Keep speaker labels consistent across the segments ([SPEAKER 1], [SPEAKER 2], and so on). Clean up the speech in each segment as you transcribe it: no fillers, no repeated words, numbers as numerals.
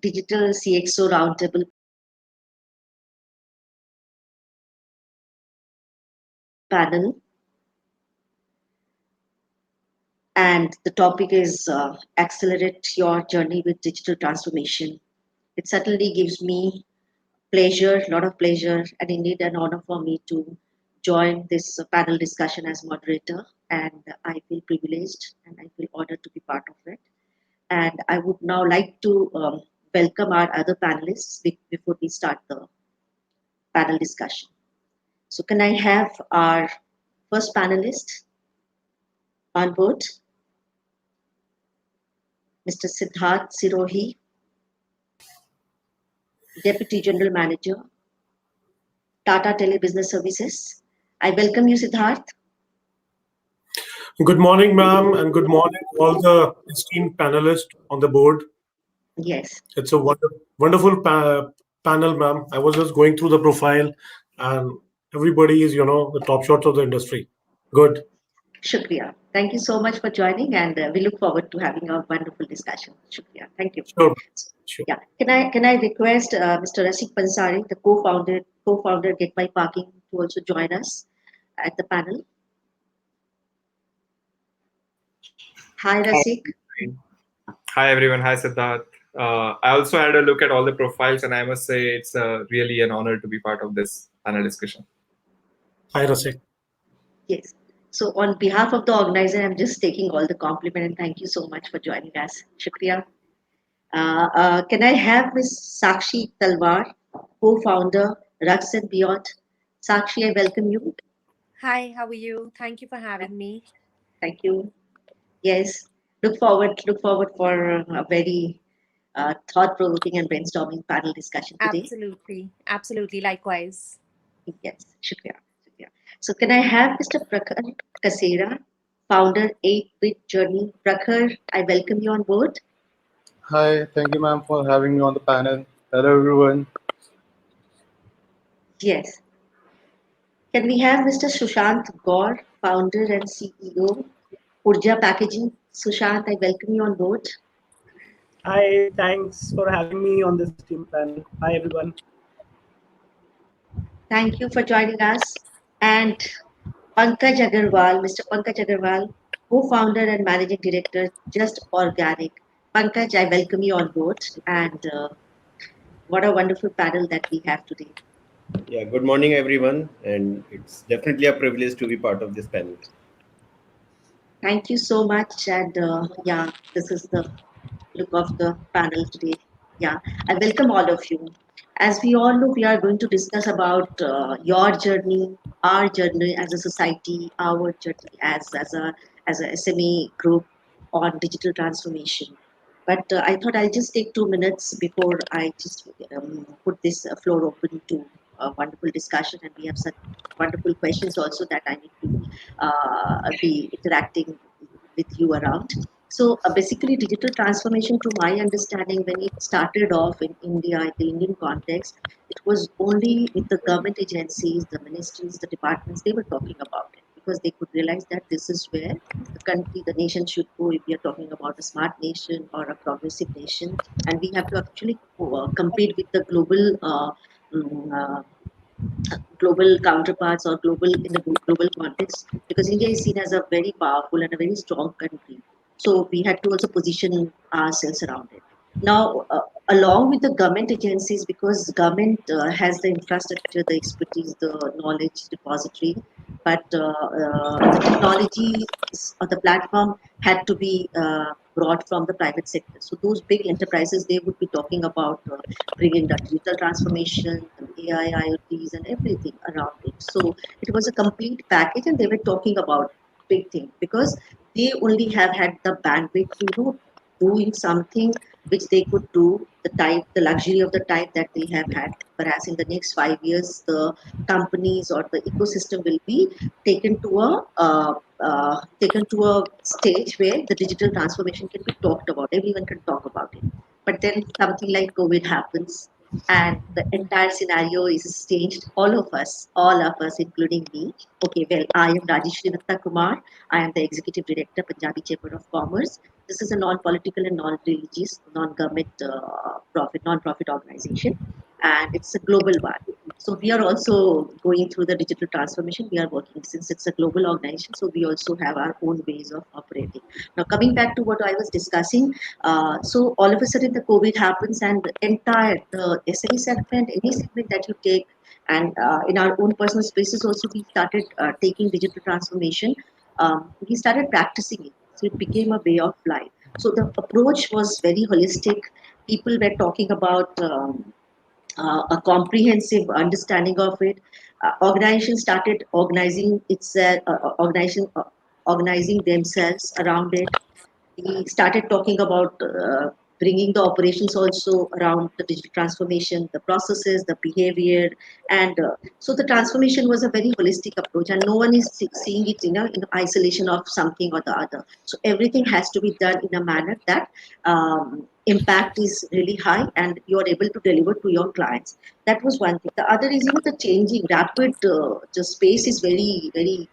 [SPEAKER 1] Digital CXO Roundtable panel, and the topic is Accelerate Your Journey with Digital Transformation. It certainly gives me pleasure, a lot of pleasure, and indeed an honor for me to join this panel discussion as moderator. And I feel privileged and I feel honored to be part of it. And I would now like to welcome our other panelists before we start the panel discussion. So, can I have our first panelist on board, Mr. Siddharth Sirohi, Deputy General Manager, Tata Tele Business Services. I welcome you, Siddharth.
[SPEAKER 2] Good morning, ma'am, and good morning to all the esteemed panelists on the board.
[SPEAKER 1] Yes.
[SPEAKER 2] It's a wonderful panel, ma'am. I was just going through the profile, and everybody is, the top shots of the industry. Good.
[SPEAKER 1] Shukriya. Thank you so much for joining, and we look forward to having a wonderful discussion. Shukriya. Thank you.
[SPEAKER 2] Sure.
[SPEAKER 1] Yeah. Can I request Mr. Rasik Pansare, the co-founder Get My Parking, to also join us at the panel? Hi, Rasik.
[SPEAKER 3] Hi, everyone. Hi, Siddharth. I also had a look at all the profiles, and I must say it's really an honor to be part of this panel discussion.
[SPEAKER 2] Hi, Rasik.
[SPEAKER 1] Yes. So, on behalf of the organizer, I'm just taking all the compliment and thank you so much for joining us. Shukriya. Can I have Ms. Sakshi Talwar, co-founder, Rugs and Beyond? Sakshi, I welcome you.
[SPEAKER 4] Hi, how are you? Thank you for having me.
[SPEAKER 1] Thank you. Yes, look forward for a very thought-provoking and brainstorming panel discussion today.
[SPEAKER 4] Absolutely, likewise.
[SPEAKER 1] Yes, shukriya. So can I have Mr. Prakhar Kasera, founder 8-Bit Journey? Prakhar, I welcome you on board.
[SPEAKER 5] Hi, thank you, ma'am, for having me on the panel. Hello, everyone.
[SPEAKER 1] Yes. Can we have Mr. Sushant Gaur, founder and CEO, Urja Packaging? Sushant, I welcome you on board.
[SPEAKER 6] Hi, thanks for having me on this team panel. Hi, everyone.
[SPEAKER 1] Thank you for joining us. And Pankaj Agarwal, Mr. Pankaj Agarwal, co-founder and managing director, Just Organic. Pankaj, I welcome you on board. And what a wonderful panel that we have today.
[SPEAKER 7] Yeah, good morning, everyone. And it's definitely a privilege to be part of this panel.
[SPEAKER 1] Thank you so much. And yeah, this is the look of the panel today. Yeah, I welcome all of you. As we all know, we are going to discuss about your journey, our journey as a society, our journey as a SME group on digital transformation. But I thought I'll just take 2 minutes before I just put this floor open to a wonderful discussion, and we have such wonderful questions also that I need to be interacting with you around. So basically, digital transformation, to my understanding, when it started off in India, in the Indian context, it was only with the government agencies, the ministries, the departments, they were talking about it because they could realize that this is where the country, the nation should go if we are talking about a smart nation or a progressive nation. And we have to actually compete with the mm, uh, global counterparts or global context, because India is seen as a very powerful and a very strong country. So we had to also position ourselves around it. Now, along with the government agencies, because government has the infrastructure, the expertise, the knowledge depository, but the technology or the platform had to be brought from the private sector. So those big enterprises, they would be talking about bringing the digital transformation, AI, IoTs, and everything around it. So it was a complete package, and they were talking about big thing because they only have had the bandwidth to doing something which they could do the luxury of the type that they have had. Whereas in the next 5 years, the companies or the ecosystem will be taken to a stage where the digital transformation can be talked about. Everyone can talk about it. But then something like COVID happens, and the entire scenario is changed. All of us, including me. Okay, well, I am Rajeshree Kumar. I am the Executive Director, Punjabi Chamber of Commerce. This is a non-political and non-religious, non-government non-profit organization, and it's a global one. So we are also going through the digital transformation. We are working since it's a global organization, so we also have our own ways of operating. Now, coming back to what I was discussing, so all of a sudden the COVID happens, and the entire the SME segment, any segment that you take, and in our own personal spaces also, we started taking digital transformation. We started practicing it, so it became a way of life. So the approach was very holistic. People were talking about a comprehensive understanding of it. Organization started organizing organizing themselves around it. We started talking about bringing the operations also around the digital transformation, the processes, the behavior, and so the transformation was a very holistic approach, and no one is seeing it in isolation of something or the other. So everything has to be done in a manner that impact is really high, and you are able to deliver to your clients. That was one thing. The other is the changing rapid. The space is very.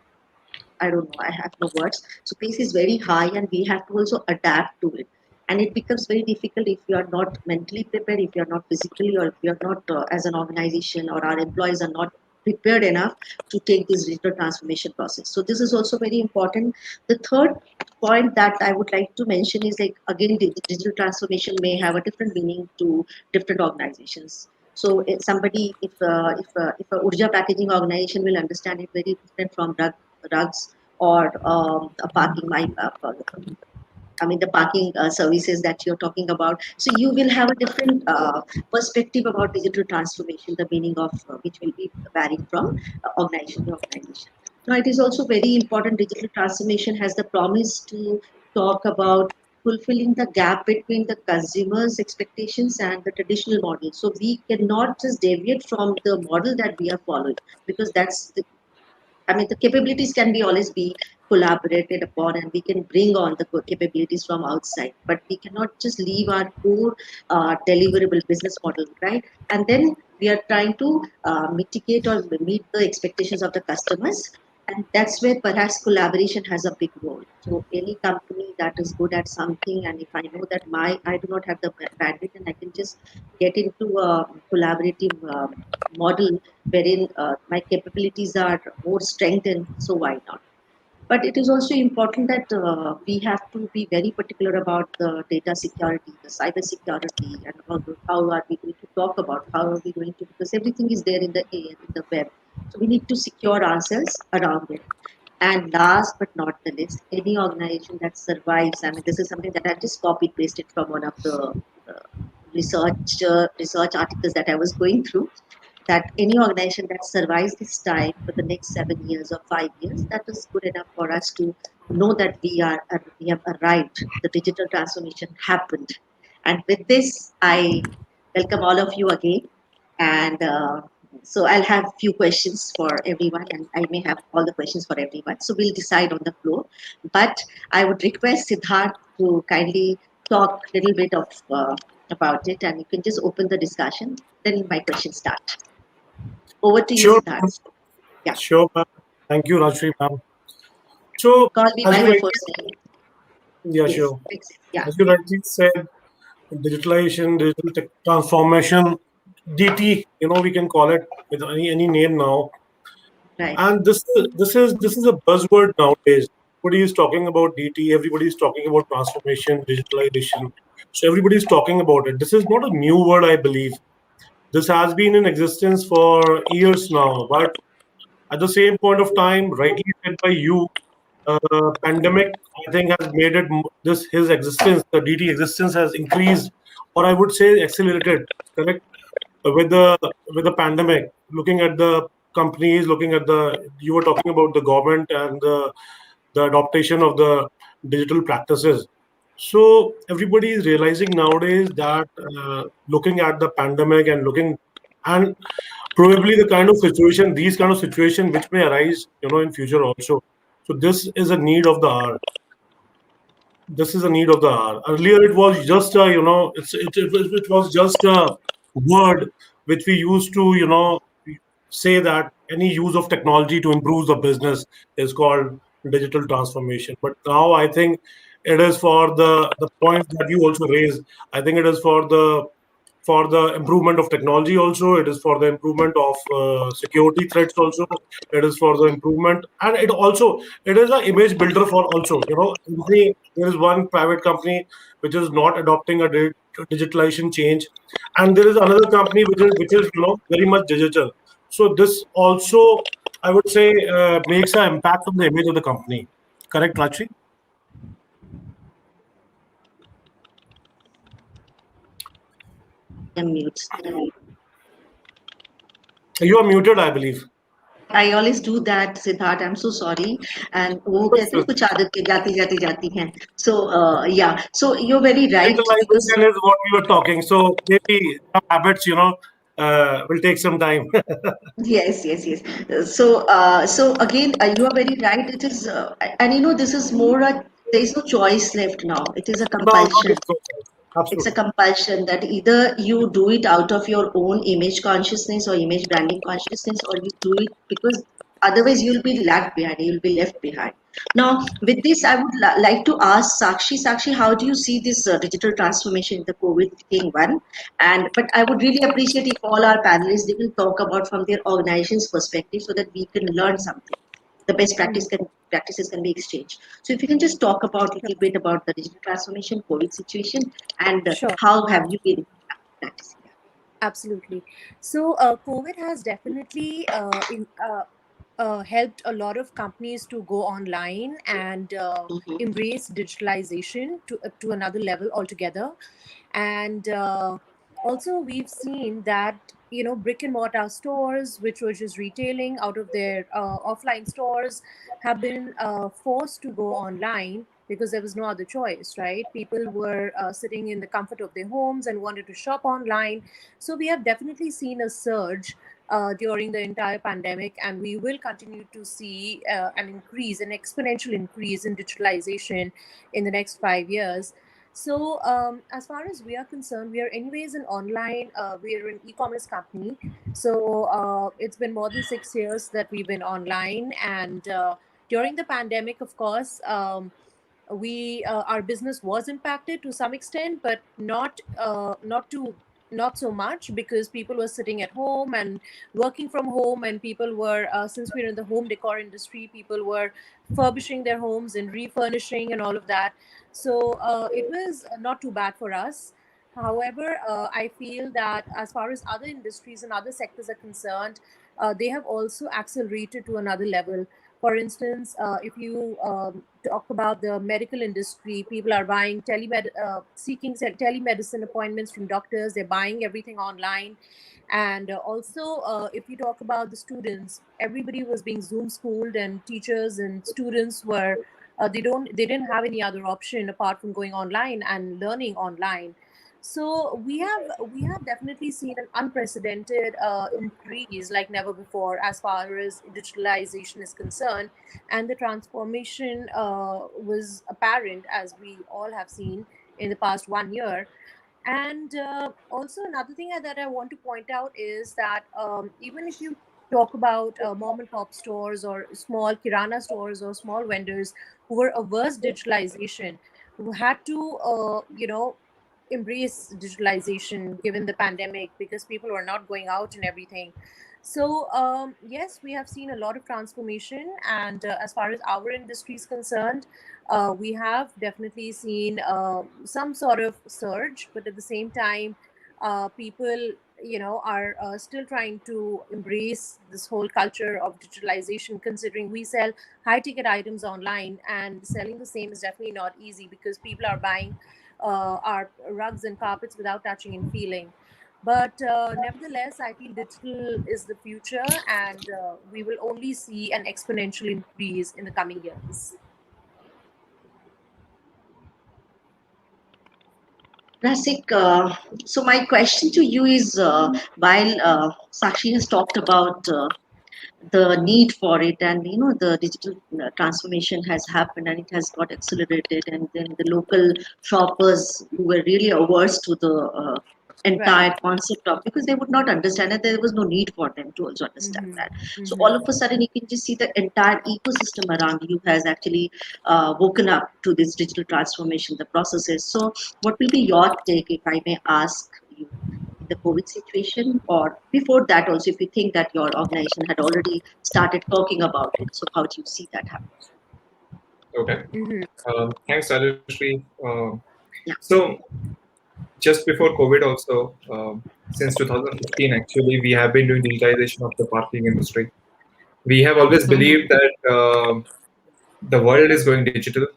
[SPEAKER 1] I don't know, I have no words. So pace is very high and we have to also adapt to it. And it becomes very difficult if you are not mentally prepared, if you are not physically, or if you are not, as an organization or our employees are not prepared enough to take this digital transformation process. So this is also very important. The third point that I would like to mention is like, again, digital transformation may have a different meaning to different organizations. So somebody, if a Urja packaging organization will understand it very different from rugs or a parking I mean the parking services that you're talking about. So you will have a different perspective about digital transformation, the meaning of which will be varying from organization to organization. Now it is also very important. Digital transformation has the promise to talk about fulfilling the gap between the consumer's expectations and the traditional model. So we cannot just deviate from the model that we are following, because that's the, I mean, the capabilities can be always be collaborated upon, and we can bring on the capabilities from outside. But we cannot just leave our core deliverable business model, right? And then we are trying to mitigate or meet the expectations of the customers, and that's where perhaps collaboration has a big role. So any company that is good at something, and if I know that I do not have the bandwidth, and I can just get into a collaborative model wherein my capabilities are more strengthened, so why not? But it is also important that we have to be very particular about the data security, the cyber security, and how are we going to talk about, how are we going to, because everything is there in the air, in the web. So we need to secure ourselves around it. And last but not the least, any organization that survives, I mean, this is something that I just copy pasted from one of the uh, research articles that I was going through, that any organization that survives this time for the next 7 years or 5 years, that is good enough for us to know that we have arrived. The digital transformation happened, and with this, I welcome all of you again. And so I'll have few questions for everyone, and I may have all the questions for everyone. So we'll decide on the floor. But I would request Siddharth to kindly talk a little bit of about it, and you can just open the discussion. Then my questions start. Over to you,
[SPEAKER 2] Sure,
[SPEAKER 1] Siddharth. Yeah,
[SPEAKER 2] sure, ma'am. Thank you, Rajeshree, ma'am. So,
[SPEAKER 1] call me
[SPEAKER 2] as
[SPEAKER 1] by
[SPEAKER 2] you
[SPEAKER 1] my
[SPEAKER 2] rightly,
[SPEAKER 1] first name.
[SPEAKER 2] yeah,
[SPEAKER 1] Yes,
[SPEAKER 2] sure.
[SPEAKER 1] makes sense. Yeah,
[SPEAKER 2] As you
[SPEAKER 1] yeah,
[SPEAKER 2] rightly said, digitalization, digital transformation, DT, we can call it with any name now.
[SPEAKER 1] right.
[SPEAKER 2] And this is a buzzword nowadays. Everybody is talking about DT. Everybody is talking about transformation, digitalization. So everybody is talking about it. This is not a new word, I believe. This has been in existence for years now. But at the same point of time, rightly said by you, pandemic, I think, has made it this his existence, the DT existence has increased, or I would say accelerated. Correct, with the pandemic, looking at the companies, looking at the, you were talking about the government and the adaptation of the digital practices. So everybody is realizing nowadays that looking at the pandemic and looking, and probably the kind of situation, these kind of situation which may arise, in future also. So this is a need of the hour. This is a need of the hour. Earlier, it was just a, it was just a word which we used to, say that any use of technology to improve the business is called digital transformation. But now I think It is for the points that you also raised. I think it is for the improvement of technology also. It is for the improvement of security threats also. It is for the improvement, and it is an image builder for also. There is one private company which is not adopting a digitalization change, and there is another company which is very much digital. So this also, I would say, makes an impact on the image of the company. Correct, Rachi?
[SPEAKER 1] Unmute.
[SPEAKER 2] You are muted, I believe.
[SPEAKER 1] I always do that, Siddharth. I'm so sorry. And वो कहते हैं ना कुछ आदतें जाती जाती जाती हैं. So yeah. So you're very right because
[SPEAKER 2] Digitalization is what we were talking. So maybe some habits, will take some time.
[SPEAKER 1] yes, yes, yes. So again, you are very right. It is, and this is more there is no choice left now. It is a
[SPEAKER 2] No, no,
[SPEAKER 1] compulsion.
[SPEAKER 2] it's okay.
[SPEAKER 1] It's a
[SPEAKER 2] Absolutely.
[SPEAKER 1] compulsion that either you do it out of your own image consciousness or image branding consciousness, or you do it because otherwise you'll be lagged behind, you'll be left behind. Now, with this, I would like to ask Sakshi. Sakshi, how do you see this digital transformation in the COVID thing one? And but I would really appreciate if all our panelists they will talk about from their organization's perspective so that we can learn something. The best practices can be exchanged. So if you can just talk about a little bit about the digital transformation, COVID situation, and
[SPEAKER 4] Sure.
[SPEAKER 1] how have you been practicing that?
[SPEAKER 4] Absolutely. So, COVID has definitely helped a lot of companies to go online and
[SPEAKER 1] Mhm.
[SPEAKER 4] embrace digitalization to another level altogether. And also, we've seen that brick and mortar stores, which were just retailing out of their offline stores, have been forced to go online because there was no other choice, right? People were sitting in the comfort of their homes and wanted to shop online. So we have definitely seen a surge during the entire pandemic, and we will continue to see an exponential increase in digitalization in the next 5 years. So, as far as we are concerned, we are anyways an online, we are an e-commerce company. So, it's been more than 6 years that we've been online, and during the pandemic, of course, we our business was impacted to some extent, but not so much, because people were sitting at home and working from home, and people were since we're in the home decor industry, people were furbishing their homes and refurnishing and all of that. So it was not too bad for us. However, I feel that as far as other industries and other sectors are concerned, they have also accelerated to another level. For instance, if you talk about the medical industry, people are buying seeking telemedicine appointments from doctors. They're buying everything online, and also if you talk about the students, everybody was being Zoom schooled, and teachers and students were they didn't have any other option apart from going online and learning online. So we have definitely seen an unprecedented increase like never before as far as digitalization is concerned, and the transformation was apparent, as we all have seen in the past 1 year. And also another thing that I want to point out is that even if you talk about mom and pop stores or small kirana stores or small vendors who were averse digitalization, who had to embrace digitalization given the pandemic because people were not going out and everything. So yes, we have seen a lot of transformation, and as far as our industry is concerned, we have definitely seen some sort of surge, but at the same time, people are still trying to embrace this whole culture of digitalization, considering we sell high ticket items online, and selling the same is definitely not easy because people are buying our rugs and carpets without touching and feeling. But nevertheless, I feel digital is the future, and we will only see an exponential increase in the coming years.
[SPEAKER 1] Rasik, so my question to you is, while Sakshi has talked about the need for it, and the digital transformation has happened and it has got accelerated, and then the local shoppers who were really averse to the entire concept of, because they would not understand it. There was no need for them to also understand that. So all of a sudden, you can just see the entire ecosystem around you has actually woken up to this digital transformation, the processes. So, what will be your take, if I may ask you, in the COVID situation, or before that also, if you think that your organization had already started talking about it? So, how do you see that happen?
[SPEAKER 3] Okay. Thanks, Rajeshree.
[SPEAKER 1] Yeah.
[SPEAKER 3] So, just before COVID, also, since 2015, actually, we have been doing digitization of the parking industry. We have always
[SPEAKER 1] Mhm.
[SPEAKER 3] believed that the world is going digital.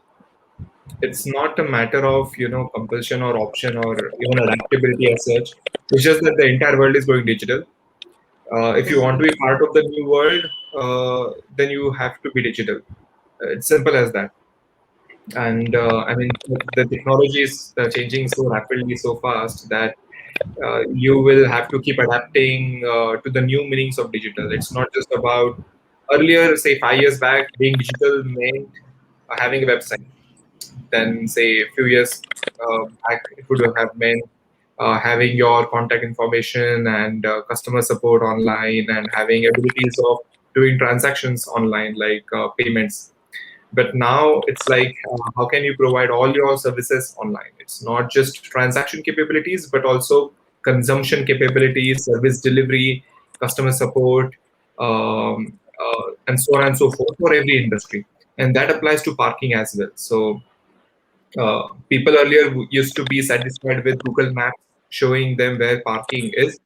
[SPEAKER 3] It's not a matter of compulsion or option or even adaptability as such. It's just that the entire world is going digital. If you want to be part of the new world, then you have to be digital. It's simple as that. And I mean, the technology is changing so rapidly, so fast that you will have to keep adapting to the new meanings of digital. It's not just about earlier, say 5 years back, being digital meant having a website. Then, say a few years back, it would have meant having your contact information and customer support online and having abilities of doing transactions online, like payments. But now it's like, how can you provide all your services online? It's not just transaction capabilities, but also consumption capabilities, service delivery, customer support, and so on and so forth for every industry. And that applies to parking as well. So people earlier used to be satisfied with Google Maps showing them where parking is,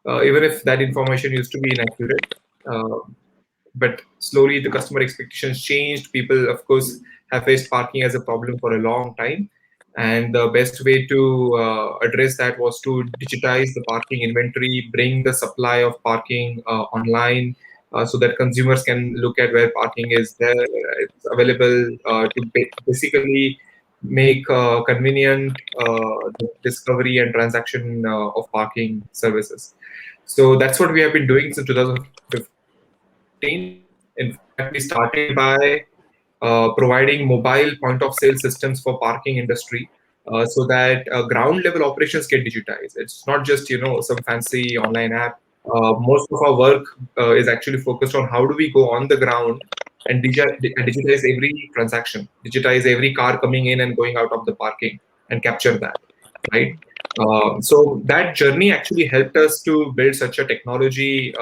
[SPEAKER 3] even if that information used to be inaccurate. Uh, but slowly the customer expectations changed. People, of course, have faced parking as a problem for a long time. And the best way to address that was to digitize the parking inventory, bring the supply of parking online, so that consumers can look at where parking is there, it's available, to basically make convenient discovery and transaction of parking services. So that's what we have been doing since 2015. In fact, we started by providing mobile point of sale systems for parking industry, so that ground level operations get digitized. It's not just some fancy online app. Most of our work is actually focused on how do we go on the ground and digitize every transaction, digitize every car coming in and going out of the parking, and capture that, right? So that journey actually helped us to build such a technology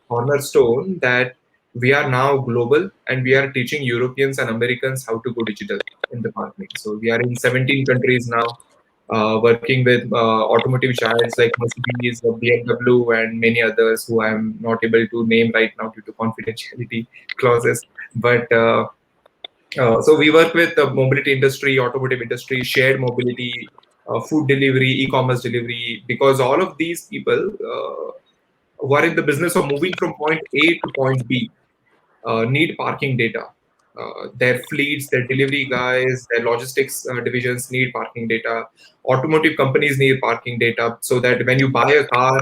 [SPEAKER 3] cornerstone that we are now global, and we are teaching Europeans and Americans how to go digital in the parking. So we are in 17 countries now, working with automotive giants like Mercedes, BMW, and many others who I'm not able to name right now due to confidentiality clauses. But so we work with the mobility industry, automotive industry, shared mobility, food delivery, e-commerce delivery, because all of these people who are in the business of moving from point A to point B need parking data. Their fleets, their delivery guys, their logistics divisions need parking data. Automotive companies need parking data, so that when you buy a car,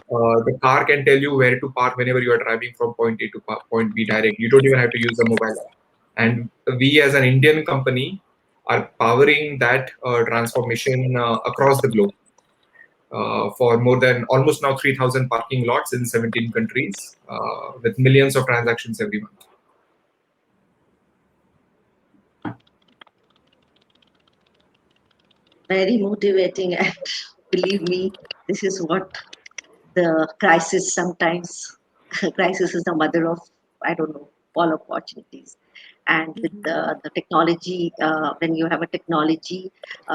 [SPEAKER 3] the car can tell you where to park whenever you are driving from point A to point B direct. You don't even have to use a mobile app. And we, as an Indian company, are powering that transformation across the globe, for more than almost now 3,000 parking lots in 17 countries, with millions of transactions every month.
[SPEAKER 1] Very motivating, and believe me, this is what the crisis sometimes. Crisis is the mother of, I don't know, all opportunities. And with the technology, when you have a technology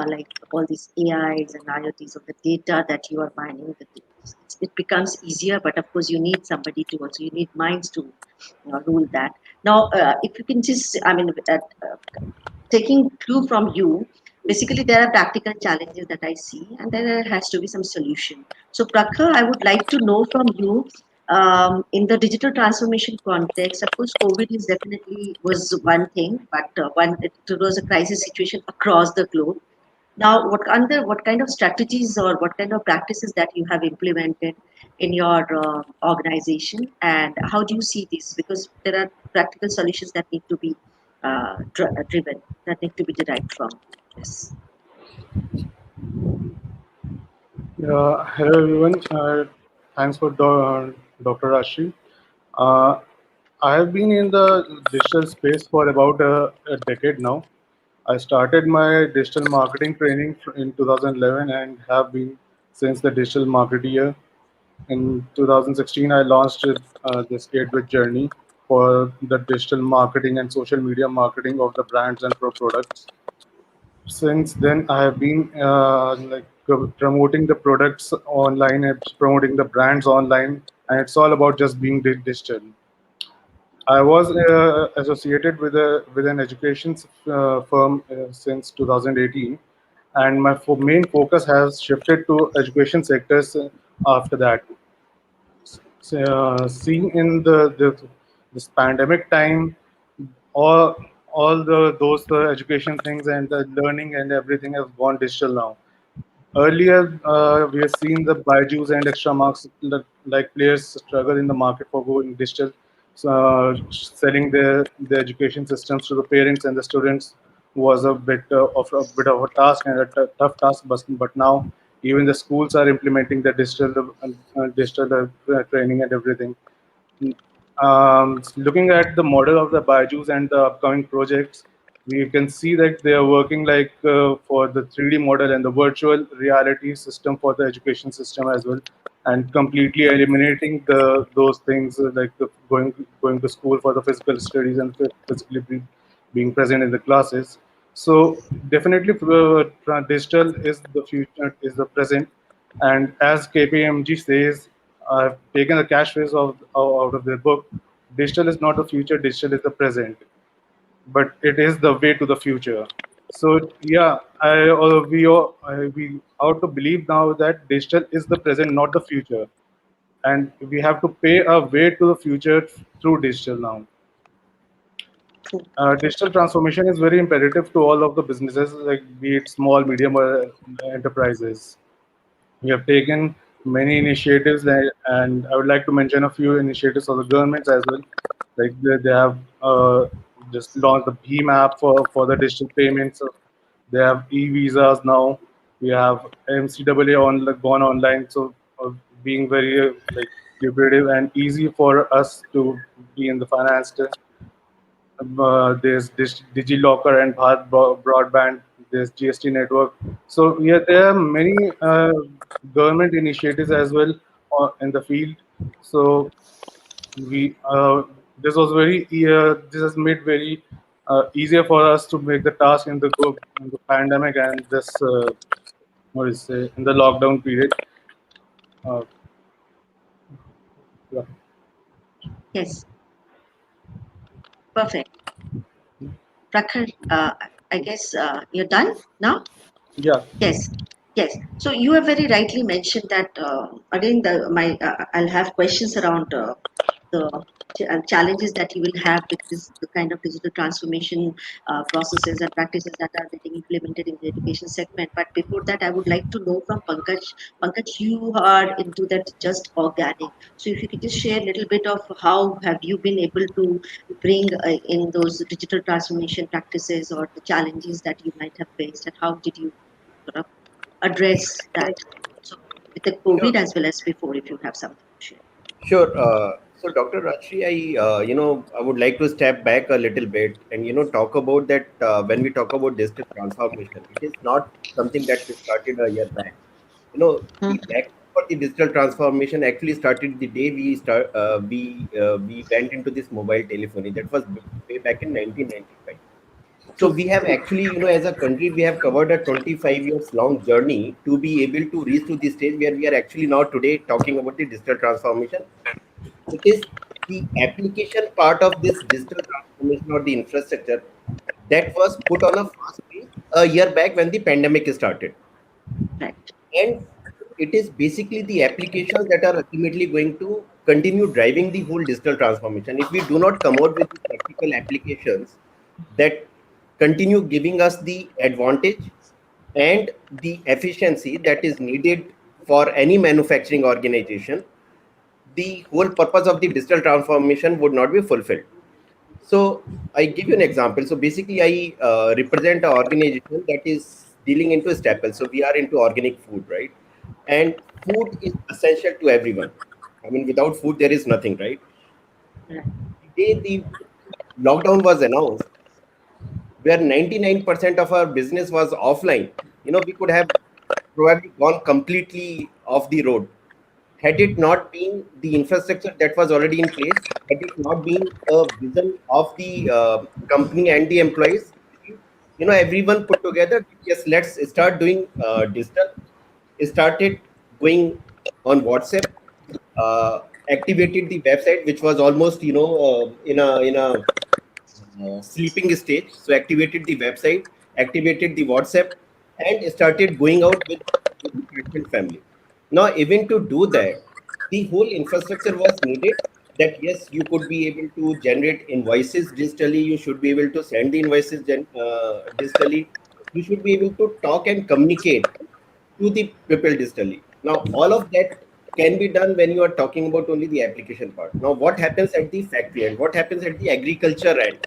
[SPEAKER 1] like all these AIs and IoTs of the data that you are mining, it becomes easier. But of course, you need somebody to also, you need minds to rule that. Now, if you can just, I mean, taking clue from you, basically there are practical challenges that I see, and there has to be some solution. So, Prakhar, I would like to know from you, in the digital transformation context. Of course, COVID is definitely was one thing, but it was a crisis situation across the globe. Now, what kind of strategies or what kind of practices that you have implemented in your organization, and how do you see this? Because there are practical solutions that need to be driven, that need to be derived from this.
[SPEAKER 5] Hello everyone. Thanks for Dr. Rashree. Uh, I have been in the digital space for about a decade now. I started my digital marketing training in 2011 and have been since the digital marketeer. In 2016, I launched this Gateway journey for the digital marketing and social media marketing of the brands and products. Since then, I have been promoting the products online and promoting the brands online, and it's all about just being digital. I was associated with an education firm since 2018, and my main focus has shifted to education sectors after that. Seeing in the this pandemic time, all all those education things and the learning and everything has gone digital now. Earlier, we have seen the Byju's and extra marks like players struggle in the market for going digital, selling their education systems to the parents and the students was a bit of a task and a tough task. But now even the schools are implementing the digital training and everything. Looking at the model of the Byju's and the upcoming projects, we can see that they are working like for the 3D model and the virtual reality system for the education system as well, and completely eliminating the those things like going to school for the physical studies and physically being present in the classes. So definitely, digital is the future, is the present, and as KPMG says, I've taken the cash phrase out of their book. Digital is not the future, digital is the present, but it is the way to the future. So yeah, we ought to believe now that digital is the present, not the future, and we have to pay our way to the future through digital now.
[SPEAKER 1] True.
[SPEAKER 5] Digital transformation is very imperative to all of the businesses, like be it small, medium, or enterprises. We have taken many initiatives, and I would like to mention a few initiatives of the governments as well. Like they have just launched the BHIM app for the digital payments. They have e-visas now. We have MCAA gone online, so being very lucrative and easy for us to be in the finance. There's this DigiLocker and Bharat Broadband. There's GST network. So yeah, there are many government initiatives as well in the field. So we this was very this has made very easier for us to make the task in the pandemic and this what is say in the lockdown period. Uh, yeah.
[SPEAKER 1] Yes, perfect. Prakhar, I guess you're done now?
[SPEAKER 5] Yeah.
[SPEAKER 1] Yes, yes. So you have very rightly mentioned that again I'll have questions around the challenges that you will have with this the kind of digital transformation processes and practices that are getting implemented in the education segment. But before that, I would like to know from Pankaj. Pankaj, you are into that just organic. So if you could just share a little bit of how have you been able to bring in those digital transformation practices or the challenges that you might have faced, and how did you sort of address that? So with the
[SPEAKER 7] Sure.
[SPEAKER 1] COVID as well as before, if you have something to share.
[SPEAKER 7] Sure. So, Dr. Rajshri, I would like to step back a little bit and, talk about that when we talk about digital transformation, it is not something that we started a year back. The
[SPEAKER 1] Hmm.
[SPEAKER 7] back for the digital transformation actually started the day we went into this mobile telephony. That was way back in 1995. So
[SPEAKER 1] True.
[SPEAKER 7] we have actually, as a country, we have covered a 25 years long journey to be able to reach to the stage where we are actually now today talking about the digital transformation. It is the application part of this digital transformation or the infrastructure that was put on a fast pace a year back when the pandemic started.
[SPEAKER 1] Right.
[SPEAKER 7] And it is basically the applications that are ultimately going to continue driving the whole digital transformation. If we do not come out with the practical applications that continue giving us the advantage and the efficiency that is needed for any manufacturing organization, the whole purpose of the digital transformation would not be fulfilled. So I give you an example. So basically, I represent an organization that is dealing into staples. So we are into organic food, right? and food is essential to everyone. I mean, without food, there is nothing, right?
[SPEAKER 1] Right.
[SPEAKER 7] The day the lockdown was announced, where 99% of our business was offline, we could have probably gone completely off the road. Had it not been the infrastructure that was already in place, had it not been a vision of the company and the employees, everyone put together, yes, let's start doing digital, started going on WhatsApp, activated the website, which was almost, in a sleeping stage. So activated the website, activated the WhatsApp, and started going out with the friends and family. Now, even to do that, the whole infrastructure was needed. That yes, you could be able to generate invoices digitally. You should be able to send the invoices digitally. You should be able to talk and communicate to the people digitally. Now, all of that can be done when you are talking about only the application part. Now, what happens at the factory end? What happens at the agriculture end?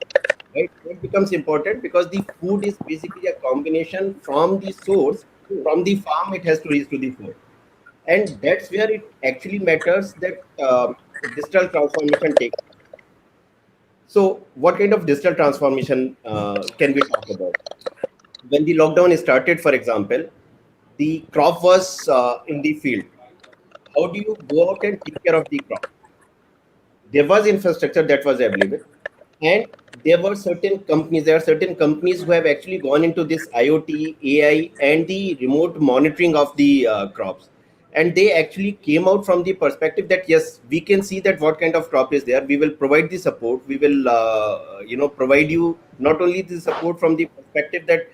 [SPEAKER 7] Right? It becomes important because the food is basically a combination from the source, from the farm, it has to reach to the food. And that's where it actually matters that digital transformation takes. So, what kind of digital transformation can we talk about? When the lockdown started, for example, the crop was in the field. How do you go out and take care of the crop? There was infrastructure that was available, and there are certain companies who have actually gone into this IoT, AI, and the remote monitoring of the crops. And they actually came out from the perspective that yes, we can see that what kind of crop is there. We will provide the support. We will provide you not only the support from the perspective that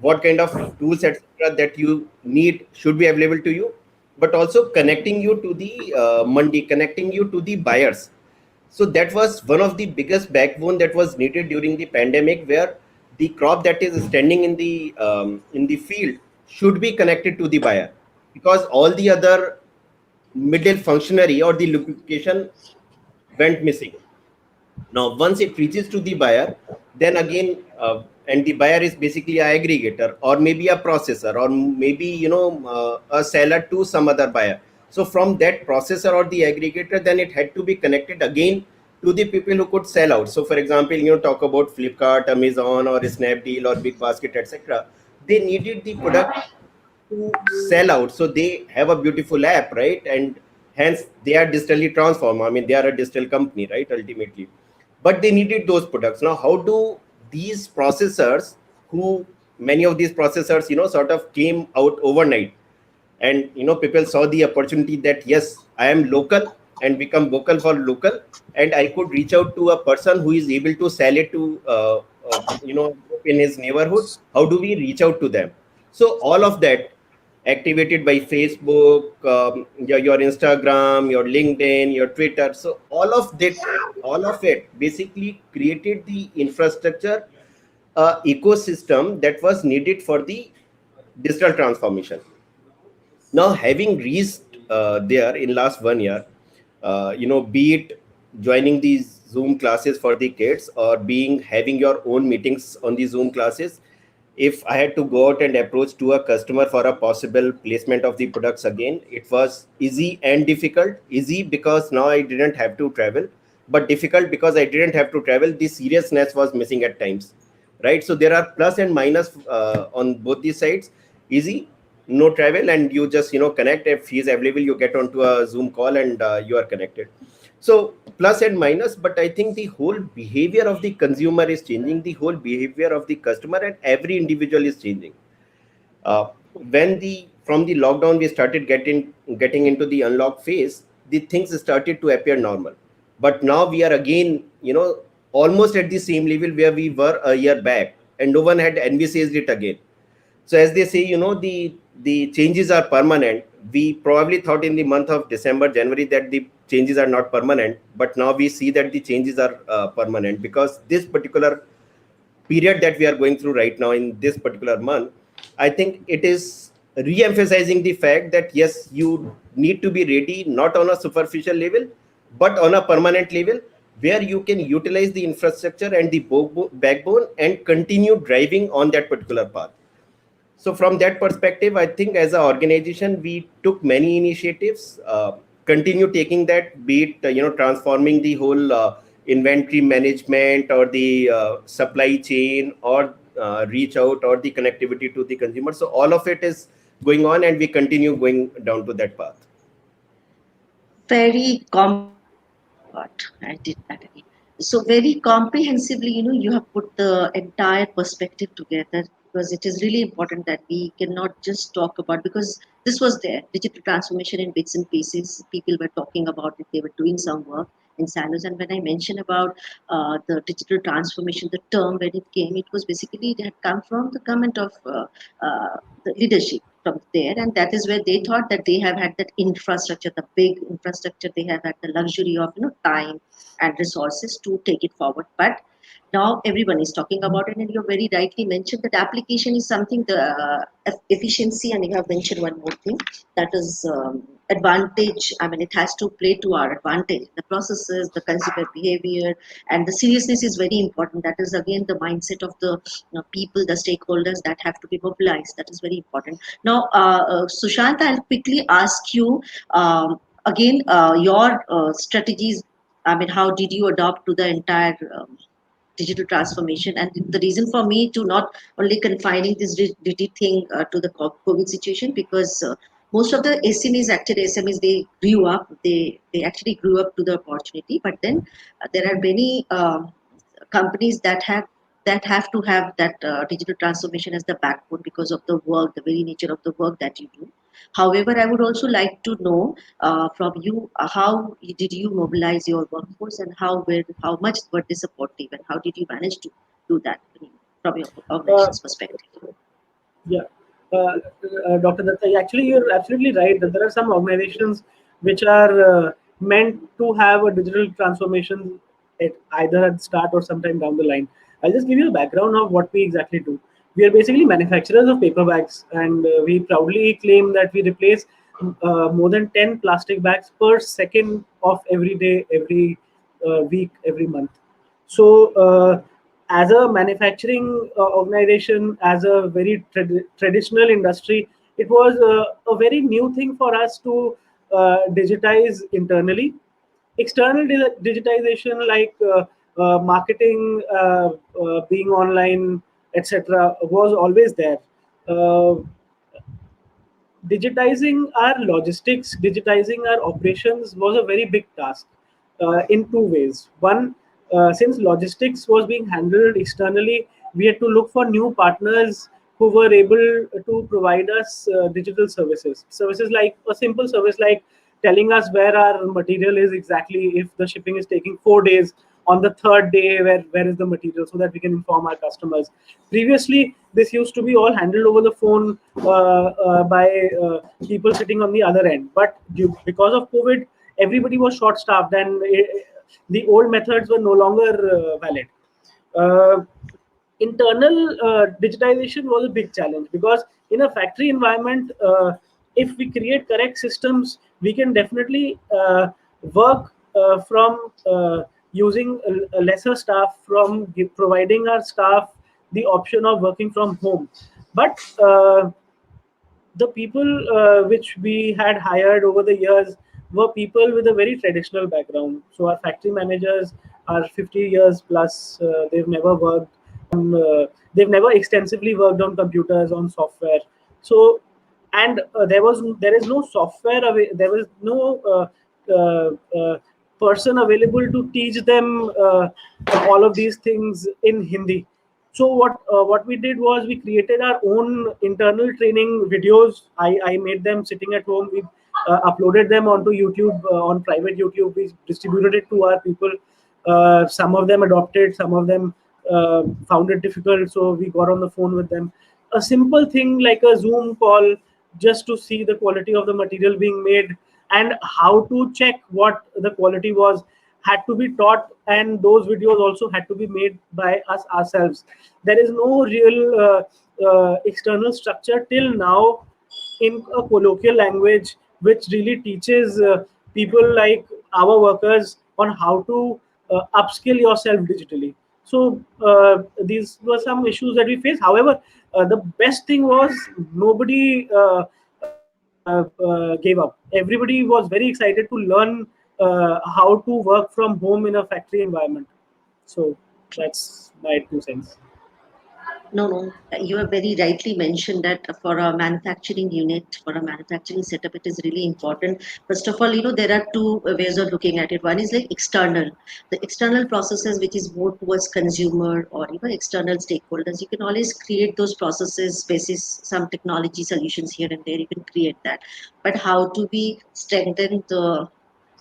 [SPEAKER 7] what kind of tools, etc., that you need should be available to you, but also connecting you to the mandi, connecting you to the buyers. So that was one of the biggest backbone that was needed during the pandemic, where the crop that is standing in the field should be connected to the buyer, because all the other middle functionary or the lubrication went missing. Now, once it reaches to the buyer, then again, and the buyer is basically a aggregator or maybe a processor or maybe a seller to some other buyer. So from that processor or the aggregator, then it had to be connected again to the people who could sell out. So for example, talk about Flipkart, Amazon, or Snapdeal or Big Basket, etc. They needed the product to sell out. So they have a beautiful app, right? And hence they are digitally transformed. I mean, they are a digital company, right? Ultimately. But they needed those products. Now, how do these processors, who many of these processors, sort of came out overnight, and people saw the opportunity that yes, I am local and become vocal for local, and I could reach out to a person who is able to sell it to in his neighborhood. How do we reach out to them? So all of that activated by Facebook, your Instagram, your LinkedIn, your Twitter. So all of it basically created the infrastructure ecosystem that was needed for the digital transformation. Now, having reached there in last 1 year, be it joining these Zoom classes for the kids or being having your own meetings on the Zoom classes, if I had to go out and approach to a customer for a possible placement of the products again, it was easy and difficult. Easy because now I didn't have to travel, but difficult because I didn't have to travel. The seriousness was missing at times, right? So there are plus and minus on both these sides. Easy, no travel, and you just connect. If he is available, you get onto a Zoom call and you are connected. So plus and minus, but I think the whole behavior of the consumer is changing, the whole behavior of the customer, and every individual is changing. When the from the lockdown we started getting into the unlock phase, the things started to appear normal. But now we are again, almost at the same level where we were a year back, and no one had envisaged it again. So as they say, the changes are permanent. We probably thought in the month of December, January that the changes are not permanent, but now we see that the changes are permanent, because this particular period that we are going through right now in this particular month, I think it is re-emphasizing the fact that yes, you need to be ready not on a superficial level, but on a permanent level, where you can utilize the infrastructure and the backbone and continue driving on that particular path. So from that perspective, I think as an organization, we took many initiatives, continue taking that, be it, transforming the whole inventory management or the supply chain or reach out or the connectivity to the consumer. So all of it is going on and we continue going down to that path.
[SPEAKER 1] Very got. I did that again. So very comprehensively, you have put the entire perspective together because it is really important that we cannot just talk about because this was there digital transformation in bits and pieces. People were talking about it. They were doing some work in silos. And when I mentioned about the digital transformation, the term when it came, it was basically it had come from the government of the leadership from there, and that is where they thought that they have had that infrastructure, the big infrastructure. They have had the luxury of time and resources to take it forward. But now everyone is talking about it, and you very rightly mentioned that application is something the efficiency, and you have mentioned one more thing that is advantage. I mean, it has to play to our advantage. The processes, the consumer behavior, and the seriousness is very important. That is again the mindset of the people, the stakeholders that have to be mobilized. That is very important. Now, Sushant, I'll quickly ask you again your strategies. I mean, how did you adopt to the entire digital transformation? And the reason for me to not only confining this DT thing to the COVID situation, because most of the SMEs, actually SMEs, they grew up, they actually grew up to the opportunity. But then there are many companies that have to have that digital transformation as the backbone because of the work, the very nature of the work that you do. However, I would also like to know from you how did you mobilize your workforce and how much were they supportive and how did you manage to do that from your
[SPEAKER 6] Uh,
[SPEAKER 1] organization's perspective?
[SPEAKER 6] Yeah, Dr. Datta, actually, you're absolutely right that there are some organizations which are meant to have a digital transformation either at the start or sometime down the line. I'll just give you a background of what we exactly do. We are basically manufacturers of paper bags, and we proudly claim that we replace more than 10 plastic bags per second of every day, every week, every month. So, as a manufacturing organization, as a very traditional industry, it was a very new thing for us to digitize internally. External digitization, like marketing, being online, etc., was always there. Uh, Digitizing our logistics, digitizing our operations was a very big task in two ways. One, since logistics was being handled externally, we had to look for new partners who were able to provide us digital services. Services like a simple service like telling us where our material is exactly, if the shipping is taking 4 days, on the third day where is the material, so that we can inform our customers. Previously this used to be all handled over the phone by people sitting on the other end, but because of COVID everybody was short staffed, and the old methods were no longer valid. uh, Internal digitization was a big challenge, because in a factory environment, if we create correct systems, we can definitely work from using a lesser staff, from providing our staff the option of working from home. But the people which we had hired over the years were people with a very traditional background. So our factory managers are 50 years plus. They've never worked on, they've never extensively worked on computers, on software. So, and there is no software, there was no person available to teach them all of these things in Hindi. So what we did was we created our own internal training videos. I made them sitting at home. We uploaded them onto YouTube, on private YouTube. We distributed it to our people. Some of them adopted, some of them found it difficult, so we got on the phone with them. A simple thing like a Zoom call, just to see the quality of the material being made and how to check what the quality was, had to be taught, and those videos also had to be made by us ourselves. There is no real external structure till now in a colloquial language which really teaches people like our workers on how to upskill yourself digitally. So these were some issues that we faced. However, the best thing was nobody gave up. Everybody was very excited to learn how to work from home in a factory environment. So that's my 2 cents.
[SPEAKER 1] No, no, you have very rightly mentioned that for a manufacturing unit, for a manufacturing setup, it is really important. First of all, there are two ways of looking at it. One is like external, the external processes, which is more towards consumer or external stakeholders. You can always create those processes, basis some technology solutions here and there. You can create that, but how to be strengthen the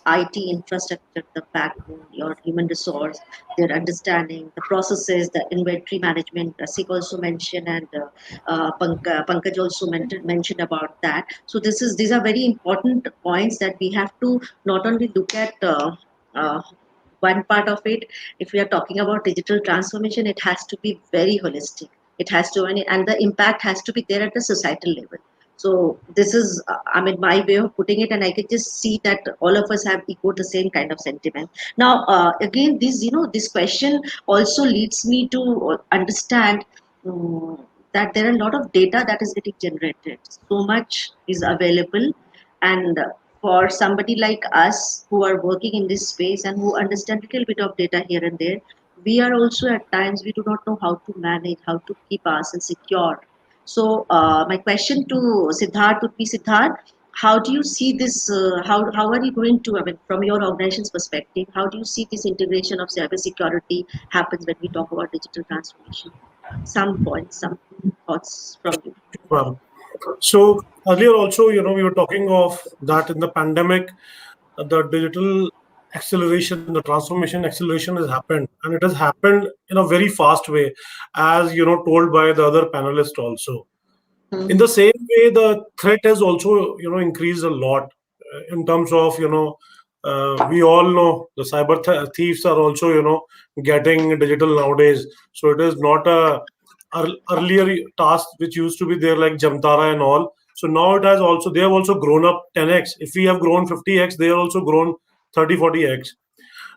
[SPEAKER 1] IT infrastructure, the backbone, your human resource, their understanding, the processes, the inventory management. Rasik also mentioned, and Pankaj also mentioned about that. So these are very important points that we have to not only look at. Uh, one part of it, if we are talking about digital transformation, it has to be very holistic. It has to, and the impact has to be there at the societal level. So this is, I mean, my way of putting it, and I can just see that all of us have echoed the same kind of sentiment. Now, again, this question also leads me to understand that there are a lot of data that is getting generated. So much is available, and for somebody like us who are working in this space and who understand a little bit of data here and there, we are also at times we do not know how to manage, how to keep ourselves secure. So my question to Siddharth would be, Siddharth, how do you see this? How are you going to, I mean, from your organization's perspective, how do you see this integration of cybersecurity happens when we talk about digital transformation? Some points, some thoughts from you.
[SPEAKER 2] Well, so earlier also, we were talking of that in the pandemic, the digital acceleration, the transformation acceleration has happened, and it has happened in a very fast way, as told by the other panelists also. In the
[SPEAKER 1] Mhm.
[SPEAKER 2] same way, the threat has also increased a lot in terms of we all know the thieves are also getting digital nowadays. So it is not a earlier task which used to be there like Jamtara and all. So now it has also, they have also grown up 10x. If we have grown 50x, they have also grown 30-40x.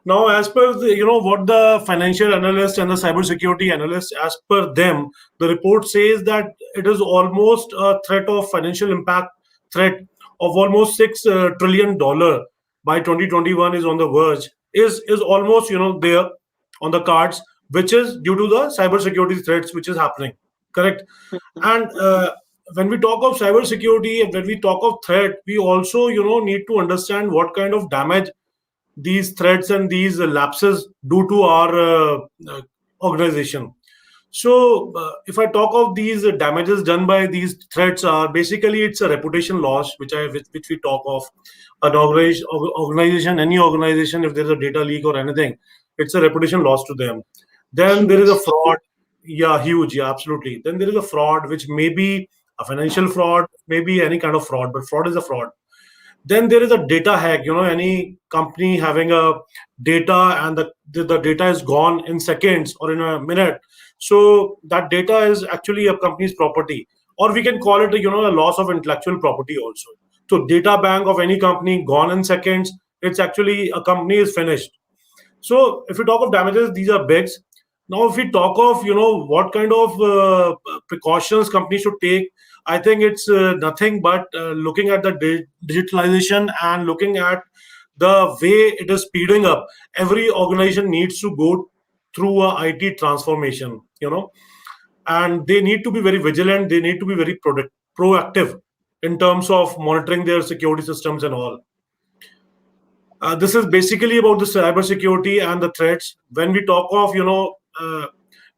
[SPEAKER 2] Now, as per what the financial analyst and the cybersecurity analyst, as per them, the report says that it is almost a threat of financial impact threat of almost $6 trillion by 2021 is on the verge. Is almost there on the cards, which is due to the cybersecurity threats which is happening. Correct. And when we talk of cybersecurity and when we talk of threat, we also need to understand what kind of damage these threats and these lapses do to our organization. So, if I talk of these damages done by these threats, basically it's a reputation loss, which we talk of. An organization, any organization, if there's a data leak or anything, it's a reputation loss to them. Then there is a
[SPEAKER 1] Huge.
[SPEAKER 2] fraud. Yeah, huge. Yeah, absolutely. Then there is a fraud, which may be a financial fraud, maybe any kind of fraud, but fraud is a fraud. Then there is a data hack. Any company having a data, and the data is gone in seconds or in a minute. So that data is actually a company's property, or we can call it a loss of intellectual property also. So data bank of any company gone in seconds, it's actually a company is finished. So if we talk of damages, these are bigs. Now, if we talk of what kind of precautions companies should take, I think it's nothing but looking at the digitalization and looking at the way it is speeding up. Every organization needs to go through a IT transformation, and they need to be very vigilant. They need to be very proactive in terms of monitoring their security systems and all. This is basically about the cybersecurity and the threats. When we talk of